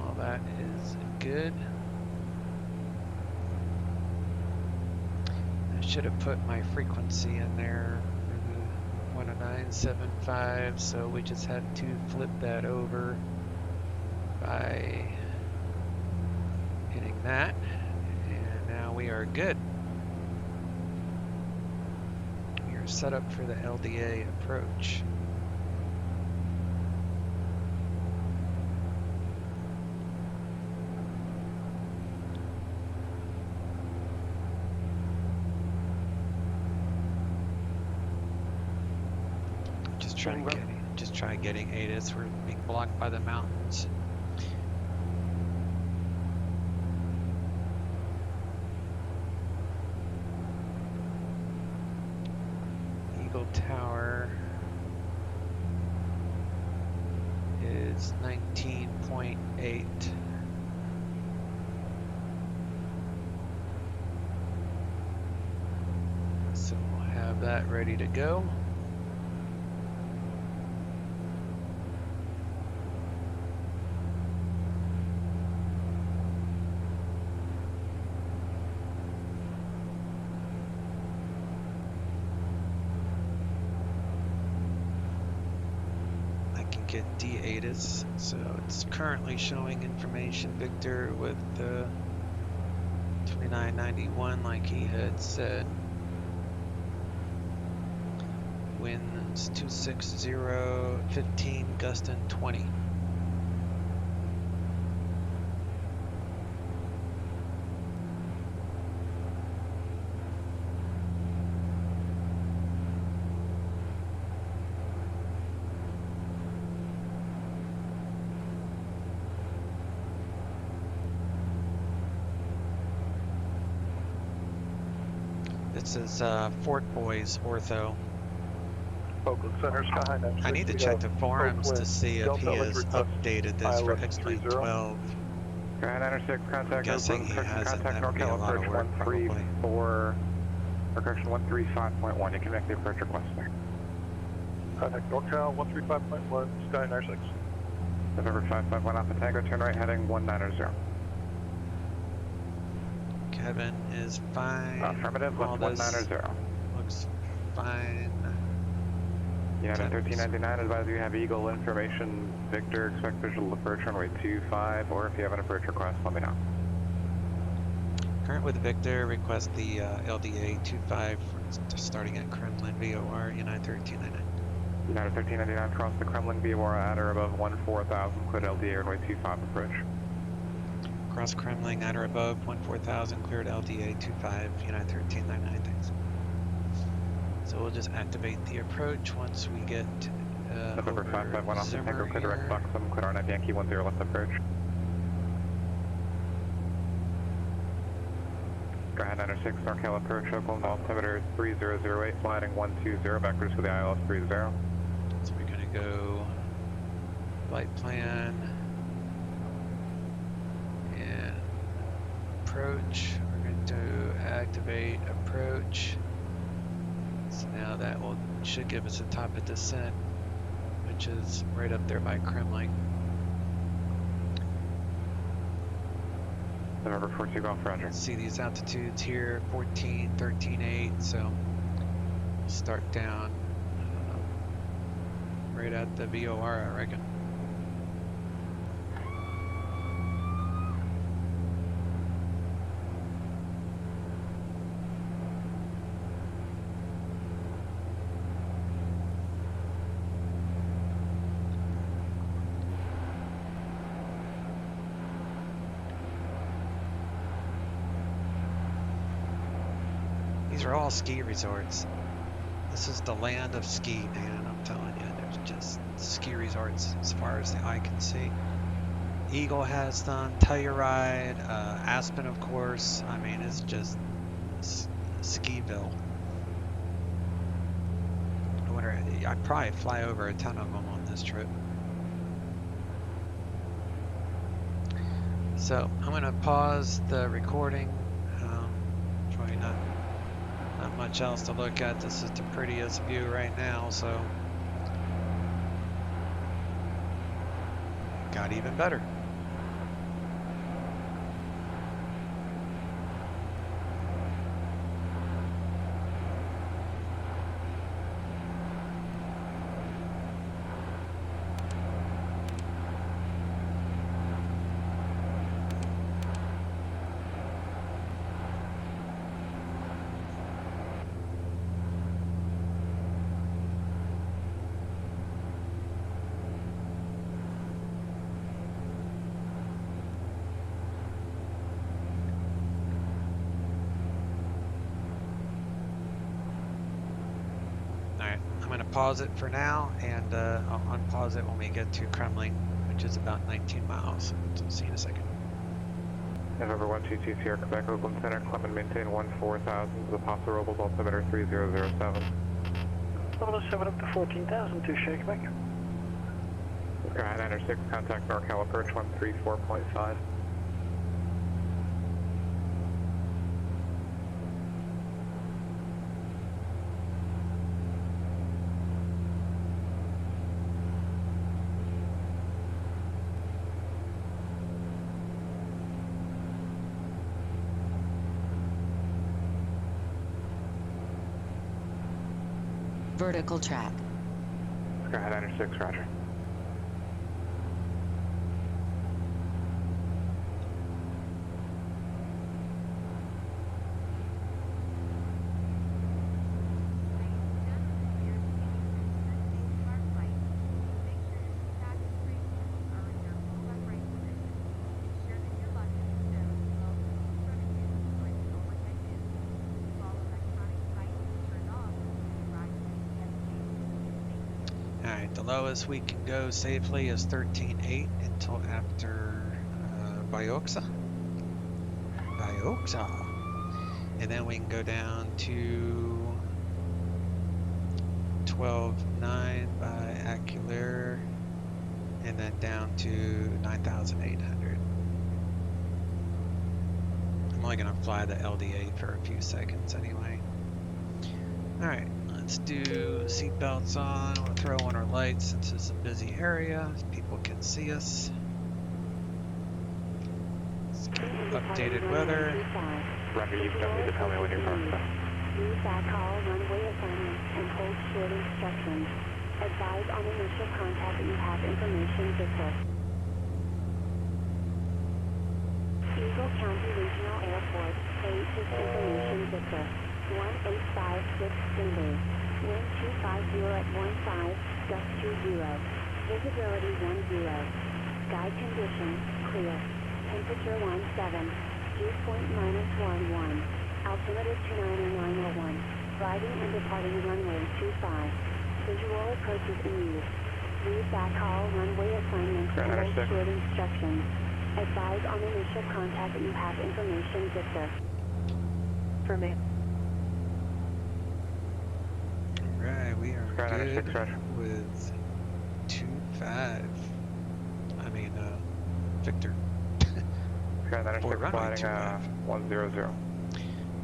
All that is good. I should have put my frequency in there for the 10975, so we just had to flip that over by hitting that, and now we are good. We are set up for the LDA approach. Just try getting ATIS. We're being blocked by the mountains. Eagle Tower is 19.8. So we'll have that ready to go. Get D-ATIS, so it's currently showing information Victor with 2991 like he had said. Winds 260, 15, gusting 20. This is Fort Boys Ortho. Oakland Center, Sky 96. I need to check the forums to see if he has updated this for Xplane 12. Sky 96, contact Guessing he hasn't. That would be a lot of work, probably. 135.1, you can make the approach request there. Contact NorCal 135.1, Sky 96. November 551 Alpha Tango, turn right heading 190. Kevin is fine. Affirmative, left 190. Looks fine. United 1399, advise you have Eagle information. Victor, expect visual approach runway 25, or if you have an approach request, let me know. Current with Victor, request the LDA 25 starting at Kremlin VOR, United 1399. United 1399, cross the Kremlin VOR at or above 14,000, cleared LDA runway 25 approach. Cross Kremlin at or above 14,000, cleared LDA 25, United 1399, thanks. So we'll just activate the approach once we get November 551 off the Tango, clear direct box 7, clear R9 Yankee 10 left approach. Go ahead, 96, NorCal approach, Oakland, altimeter 3008, sliding 120, vectors for the ILS 30. So we're going to go flight plan and approach. We're going to activate approach. So now that should give us a top of descent, which is right up there by Kremlin. November 42 Golf, roger. See these altitudes here, 14, 13.8, so we'll start down right at the VOR, I reckon. These are all ski resorts. This is the land of ski, man. I'm telling you, there's just ski resorts as far as the eye can see. Eagle has them, Telluride, Aspen, of course. I mean, it's just skiville. I wonder, I'd probably fly over a ton of them on this trip. So I'm going to pause the recording. Probably not much else to look at. This is the prettiest view right now, so got even better. I'm going to pause it for now, and I'll unpause it when we get to Kremlin, which is about 19 miles. So see you in a second. November 122 Sierra Quebec, Oakland Center, Clement maintain 14,000 to the Papa Robles, altimeter 3007. 7 up to 14,000 to Sierra Quebec. Sky 96, contact NorCal approach 134.5. Vertical track. Sky 96, roger. The lowest we can go safely is 13.8 until after Bioxa. And then we can go down to 12.9 by Acular, and then down to 9,800. I'm only going to fly the LDA for a few seconds anyway. Alright. Let's do seatbelts on. We'll throw on our lights since it's a busy area. People can see us. Let's get updated weather. Roger, you don't need to tell me when you're coming. Use backhaul, runway assignment, and hold short instructions. Advise on initial contact that you have information Victor. Eagle County Regional Airport, ATIS information Victor. 1856 Cindy. Wind 250 at 15, gust 20. Visibility 10. Sky condition, clear. Temperature 17. Dew point -11. Altimeter 29901. Riding and departing runway 25. Visual approaches in use. Read backhaul, runway assignments, and hold short instructions. Advise on initial contact that you have information Victor. For me. Alright, we are good with 2-5. I mean, Victor. For runway 100.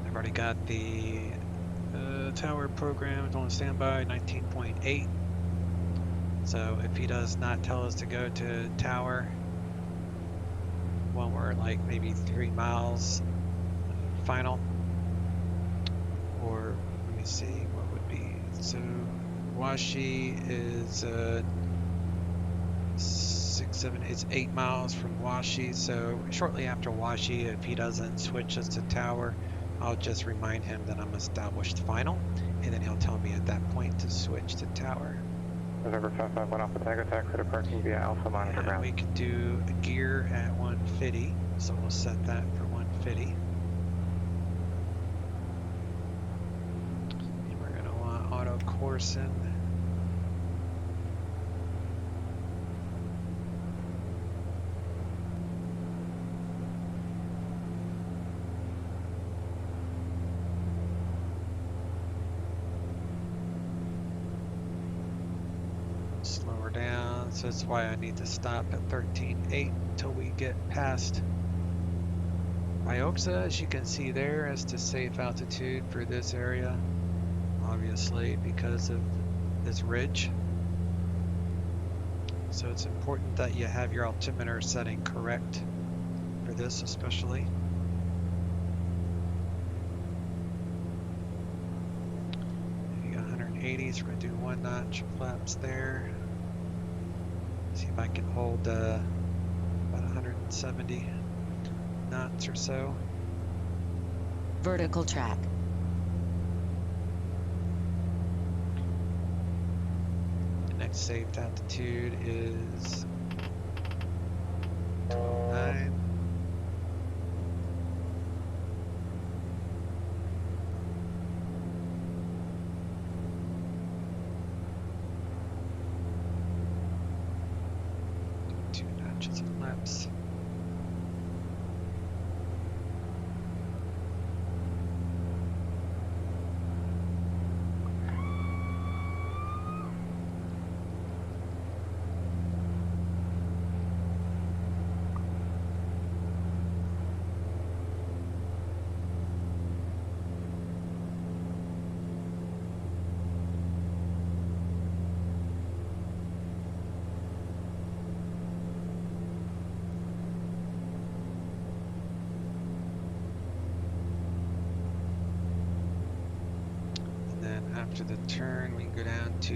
I've already got the tower programmed on standby, 19.8. So if he does not tell us to go to tower when we're like maybe 3 miles final, or let me see what would be. So Washi is 8 miles from Washi. So shortly after Washi, if he doesn't switch us to tower, I'll just remind him that I'm established final, and then he'll tell me at that point to switch to tower. November 551 Alpha Tango, taxi to parking via Alpha monitor ground. We can do a gear at 150, so we'll set that for 150. And we're gonna want auto coursing. Slower down, so that's why I need to stop at 13.8 until we get past Ioxa, as you can see there, is the safe altitude for this area, obviously because of this ridge. So it's important that you have your altimeter setting correct for this especially. You got 180s, we're going to do 1 notch flaps there. See if I can hold about 170 knots or so. Vertical track. The next saved altitude is 12.9. Do 2 notches of flaps. After the turn, we can go down to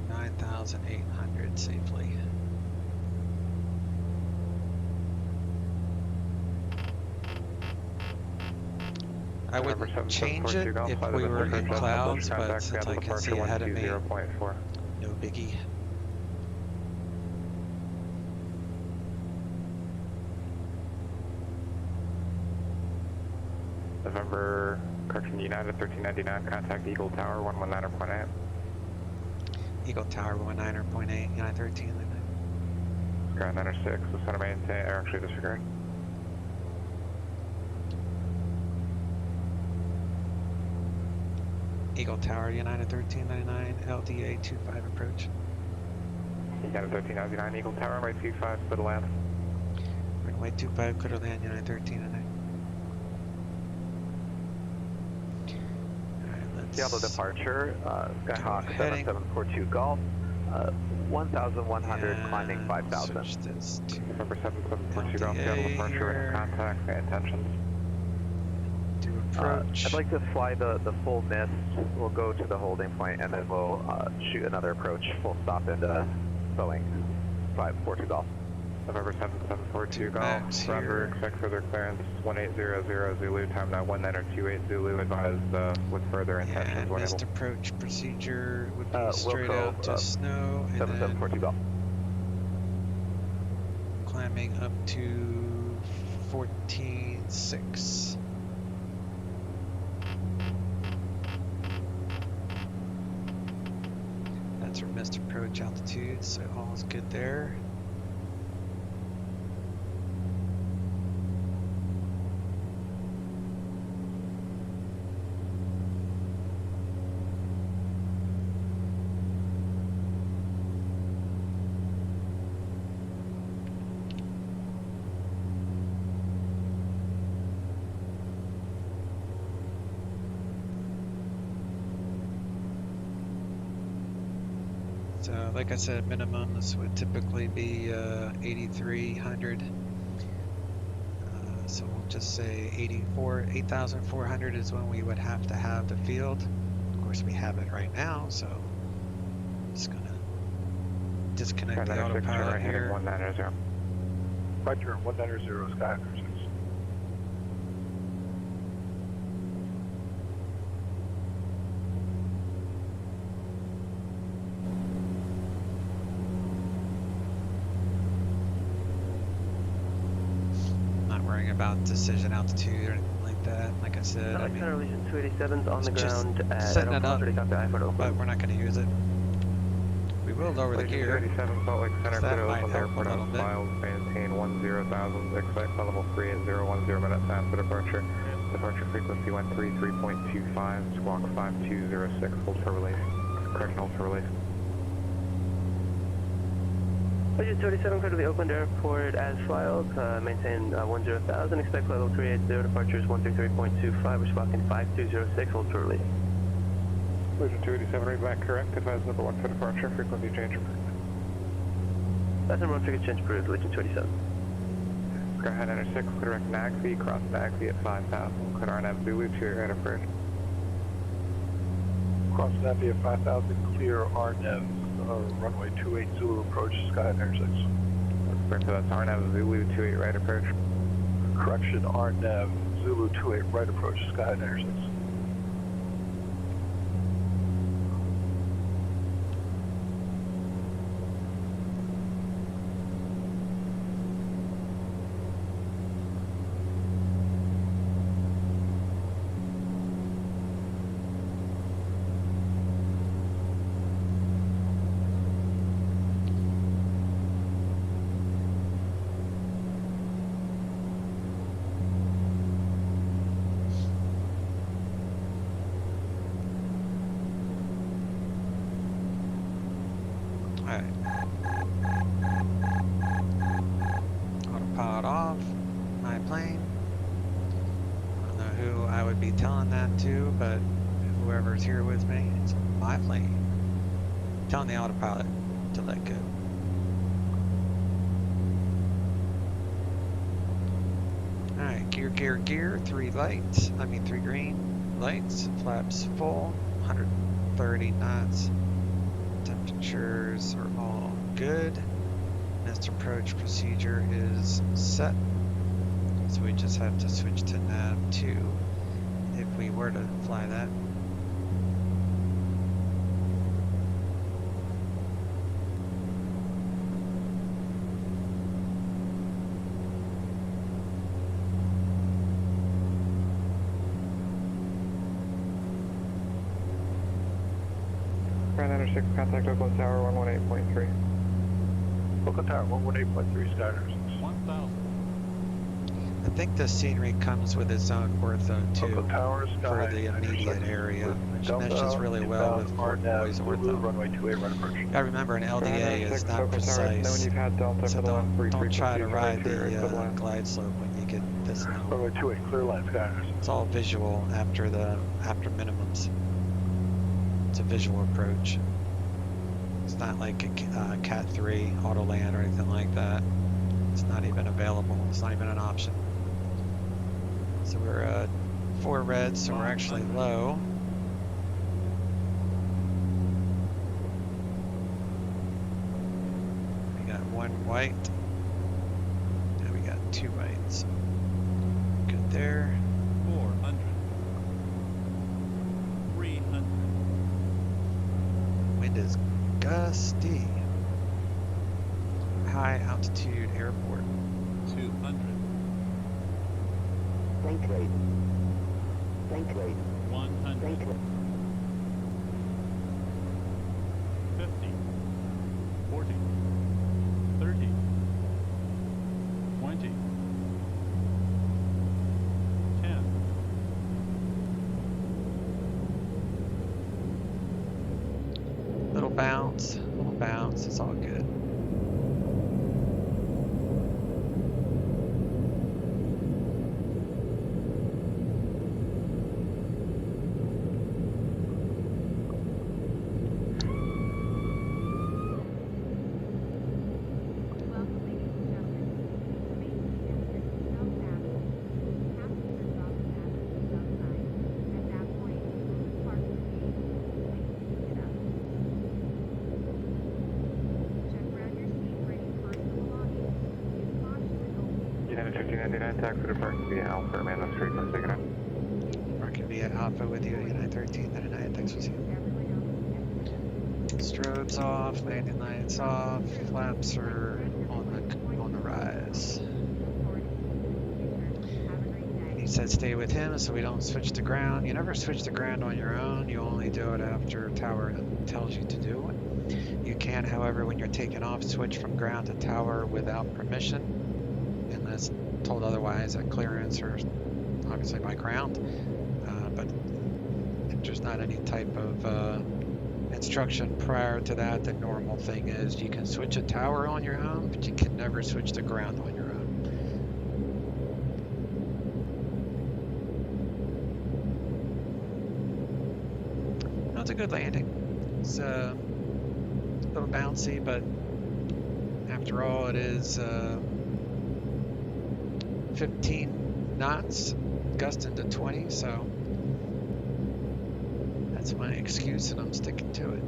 9,800 safely. I wouldn't change it if we were in clouds, but since I can see ahead of me, no biggie. November, correction, United 1399, contact Eagle Tower 119.8. Eagle Tower 119.8, United 13. Ground 96, the center maintain, or actually disregard. Eagle Tower, United 1399, LDA 25 approach. United 1399, Eagle Tower, runway 25, clear to land. Runway 25, clear to land, United 1399. Seattle departure, Skyhawk 7742 Golf, 1,100 climbing 5,000. November 7742 Golf, Seattle departure, contact, intentions. Do approach. I'd like to fly the full mist. We'll go to the holding point and then we'll shoot another approach, full stop into Boeing 542 Golf. November 7742 Golf, Roger, expect further clearance 1800 Zulu, time now 1928 Zulu, advised with further intentions and when missed able. approach procedure would be straight out to snow and then Golf. climbing up to 14.6. That's our missed approach altitude, so all's good there. So, like I said, minimums would typically be 8,300. So we'll just say 8,400 is when we would have to have the field. Of course, we have it right now, so I'm just gonna disconnect the autopilot here. 190. Roger, 190 Sky 6. About decision altitude or anything like that. Like I said, I mean, Region 287's on the ground setting it up, but we're not going to use it. We will lower the gear. 37 Salt Lake Center, That clear might to help a little bit. miles, maintain 10,000, expect level 38010 minutes after departure. Departure frequency 133.25, squawk 5206, hold for release. Correction, hold for release. Budget 37, clear to the Oakland Airport as filed. Maintain 10,000. Expect flight level 380. Departures 133.25. We're squawking 5206. Hold short lead. Vision 287, read back correct. Advise number 1 for departure. Frequency change approved. That's number 1, frequency change approved. Legion 287. Skyhigh 906, clear direct NAGV. Cross NAGV at 5,000. Clear RNAV Zulu to your right approach. Cross NAV at 5,000, clear RNAV, runway 28 Zulu approach, Sky 96. Correct, so that's RNAV Zulu 28 right approach. Correction, RNAV Zulu 28 right approach, Sky 96. Autopilot off, my plane. I don't know who I would be telling that to, but whoever's here with me, it's my plane. I'm telling the autopilot to let go. Alright, gear, 3 green lights, flaps full, 130 knots. Temperatures are all good. Missed approach procedure is set. So we just have to switch to nav 2 if we were to fly that. Sky 906, contact Oakland Tower 118.3. Oakland Tower 118.3, Sky 96. 1,000. I think the scenery comes with its own ortho too Oakland Tower, for Sky the immediate area, which meshes really well with Fort Boy's ortho. Runway 28 right approach. Gotta remember, an LDA is not precise, so don't try to ride the glide slope when you get this low. Runway 28, clear line, Sky 96. It's all visual after minimums. It's a visual approach. It's not like a Cat 3 auto land or anything like that. It's not even available. It's not even an option. So we're 4 reds, so we're actually low. We got 1 white. And we got 2 whites. Good there. 400. 300. Wind is gusty. High altitude airport. 200. Link rate. Link rate. 100. Link rate. 50. 40. 30. 20. 10. Little bounce, it's all good. United 1599, taxi to Park via Alpha, remain on frequency, good. Working via Alpha with you, United 1399, thanks for seeing. Strobes off, landing lights off, flaps are on the rise. He said stay with him so we don't switch to ground. You never switch to ground on your own, you only do it after tower tells you to do it. You can, however, when you're taking off, switch from ground to tower without permission, unless told otherwise at clearance or obviously by ground. But if there's not any type of instruction prior to that, the normal thing is you can switch a tower on your own, but you can never switch the ground on your own. That's a good landing. It's a little bouncy, but after all, it is 15 knots, gusting to 20, so that's my excuse, and I'm sticking to it.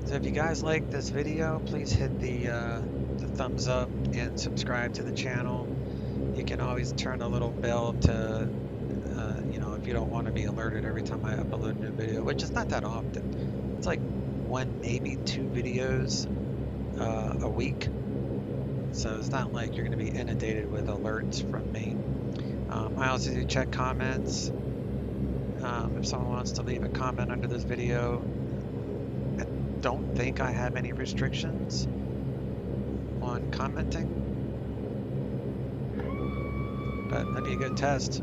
So if you guys like this video, please hit the thumbs up and subscribe to the channel. You can always turn the little bell to, you know, if you don't want to be alerted every time I upload a new video, which is not that often. It's like 1, maybe 2 videos a week. So it's not like you're going to be inundated with alerts from me. I also do check comments. If someone wants to leave a comment under this video, I don't think I have any restrictions on commenting, but that'd be a good test.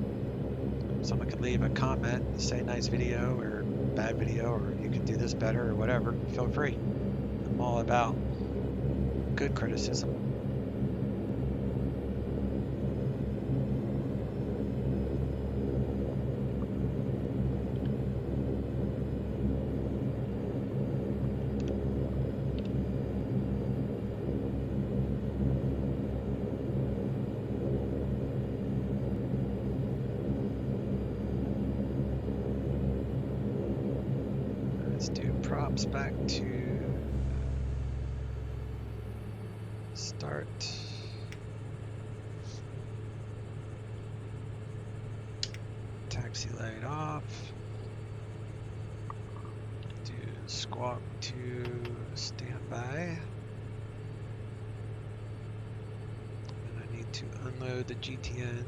Someone could leave a comment, say nice video or bad video, or you could do this better or whatever. Feel free. I'm all about good criticism. Let's do props back to start. Taxi light off. Do squawk to standby. And I need to unload the GTN.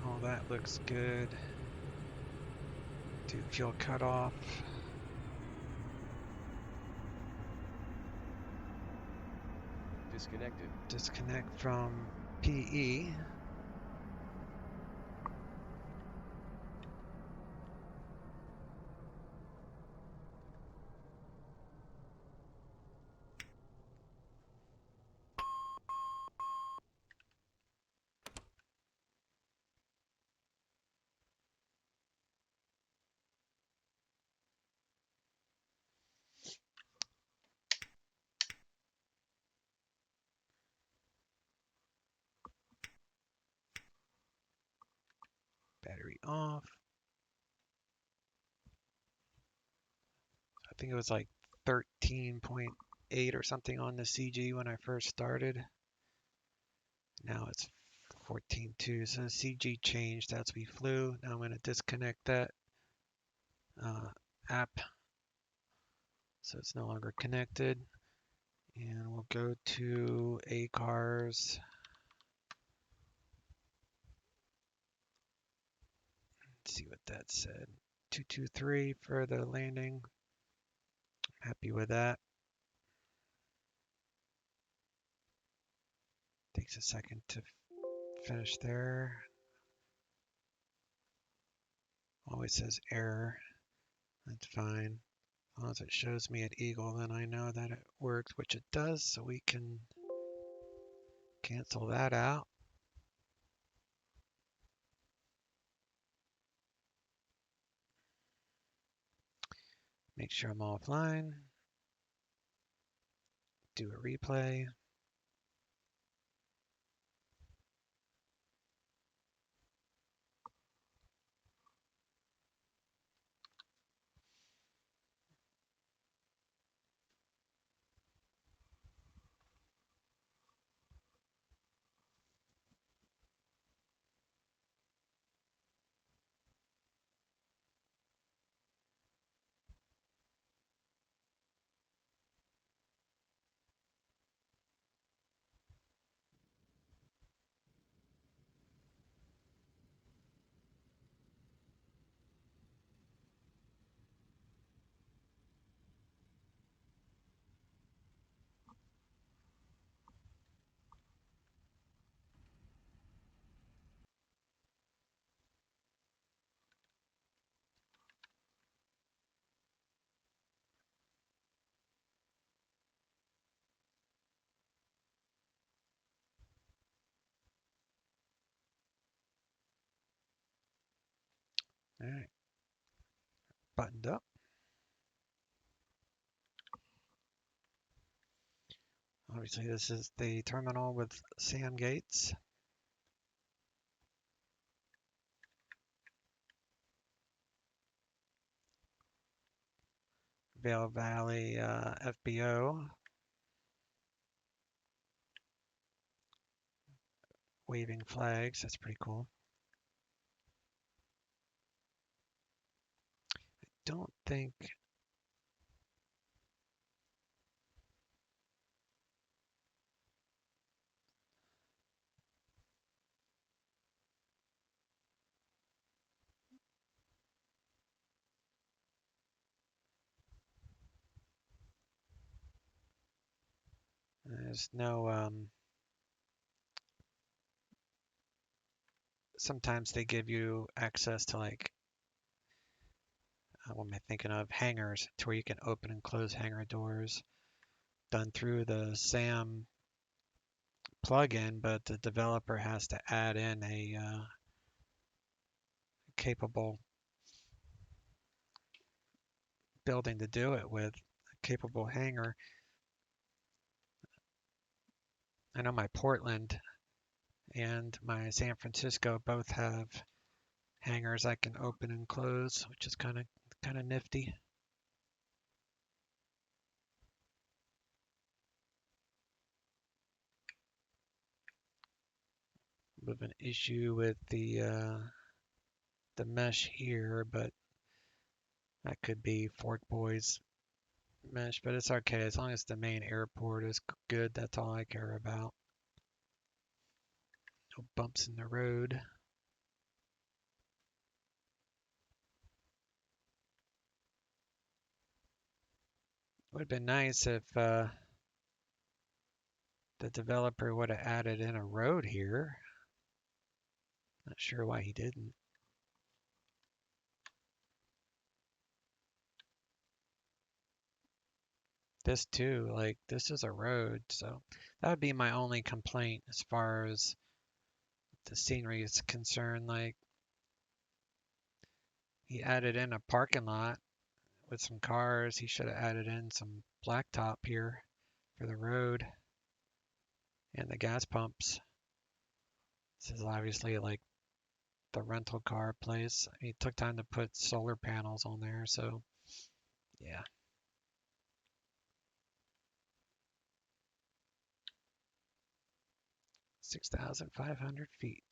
All that looks good. Do fuel cutoff. Disconnected. Disconnect from PE. Battery off. I think it was like 13.8 or something on the CG when I first started. Now it's 14.2. So the CG changed as we flew. Now I'm going to disconnect that app so it's no longer connected. And we'll go to ACARS. Let's see what that said. 223 for the landing. Happy with that. Takes a second to finish there. Always says error. That's fine. As long as it shows me at Eagle, then I know that it worked, which it does, so we can cancel that out. Make sure I'm offline. Do a replay. All right, buttoned up. Obviously, this is the terminal with SAM gates. Vail Valley FBO. Waving flags, that's pretty cool. Don't think there's no sometimes they give you access to like what am I thinking of? Hangars to where you can open and close hangar doors done through the SAM plugin, but the developer has to add in a capable building to do it with, a capable hangar. I know my Portland and my San Francisco both have hangars I can open and close, which is kind of nifty. Bit of an issue with the mesh here, but that could be Fork Boys mesh, but it's okay as long as the main airport is good. That's all I care about. No bumps in the road. Would have been nice if the developer would have added in a road here. Not sure why he didn't. This too, like this is a road, so that would be my only complaint as far as the scenery is concerned. Like he added in a parking lot with some cars. He should have added in some blacktop here for the road and the gas pumps. This is obviously like the rental car place. He took time to put solar panels on there, so yeah. $6,500 feet.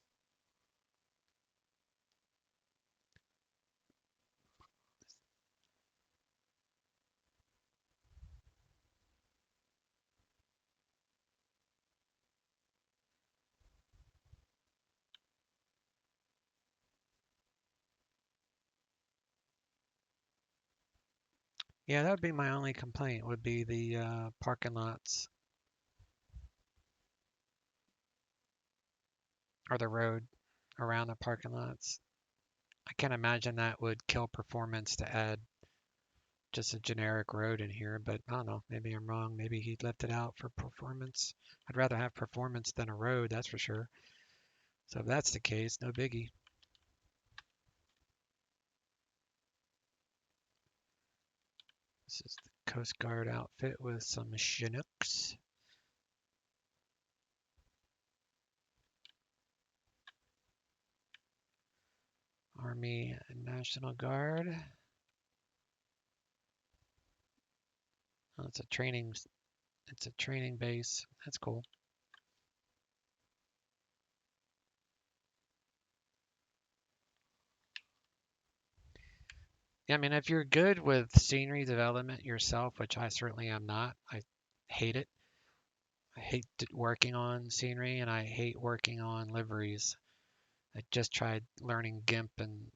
Yeah, that would be my only complaint, would be the parking lots or the road around the parking lots. I can't imagine that would kill performance to add just a generic road in here, but I don't know. Maybe I'm wrong. Maybe he left it out for performance. I'd rather have performance than a road, that's for sure. So if that's the case, no biggie. This is the Coast Guard outfit with some Chinooks. Army and National Guard. Oh, it's a training base. That's cool. Yeah, I mean, if you're good with scenery development yourself, which I certainly am not, I hate it. I hate working on scenery and I hate working on liveries. I just tried learning GIMP and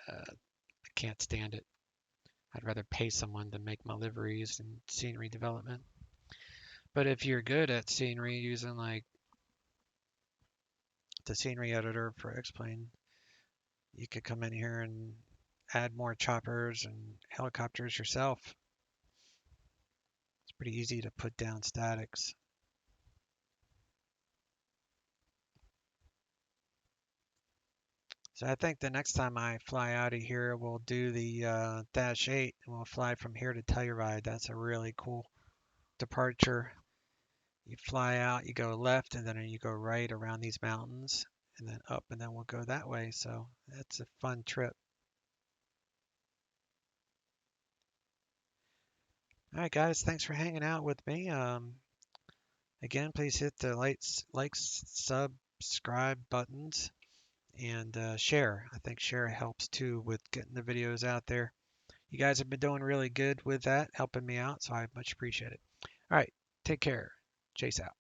I can't stand it. I'd rather pay someone to make my liveries and scenery development. But if you're good at scenery using like the scenery editor for Xplane, you could come in here and add more choppers and helicopters yourself. It's pretty easy to put down statics. So I think the next time I fly out of here, we'll do the Dash 8 and we'll fly from here to Telluride. That's a really cool departure. You fly out, you go left, and then you go right around these mountains, and then up, and then we'll go that way. So that's a fun trip. All right, guys, thanks for hanging out with me. Again, please hit the likes, subscribe buttons, and share. I think share helps too with getting the videos out there. You guys have been doing really good with that, helping me out, so I much appreciate it. All right, take care. Chase out.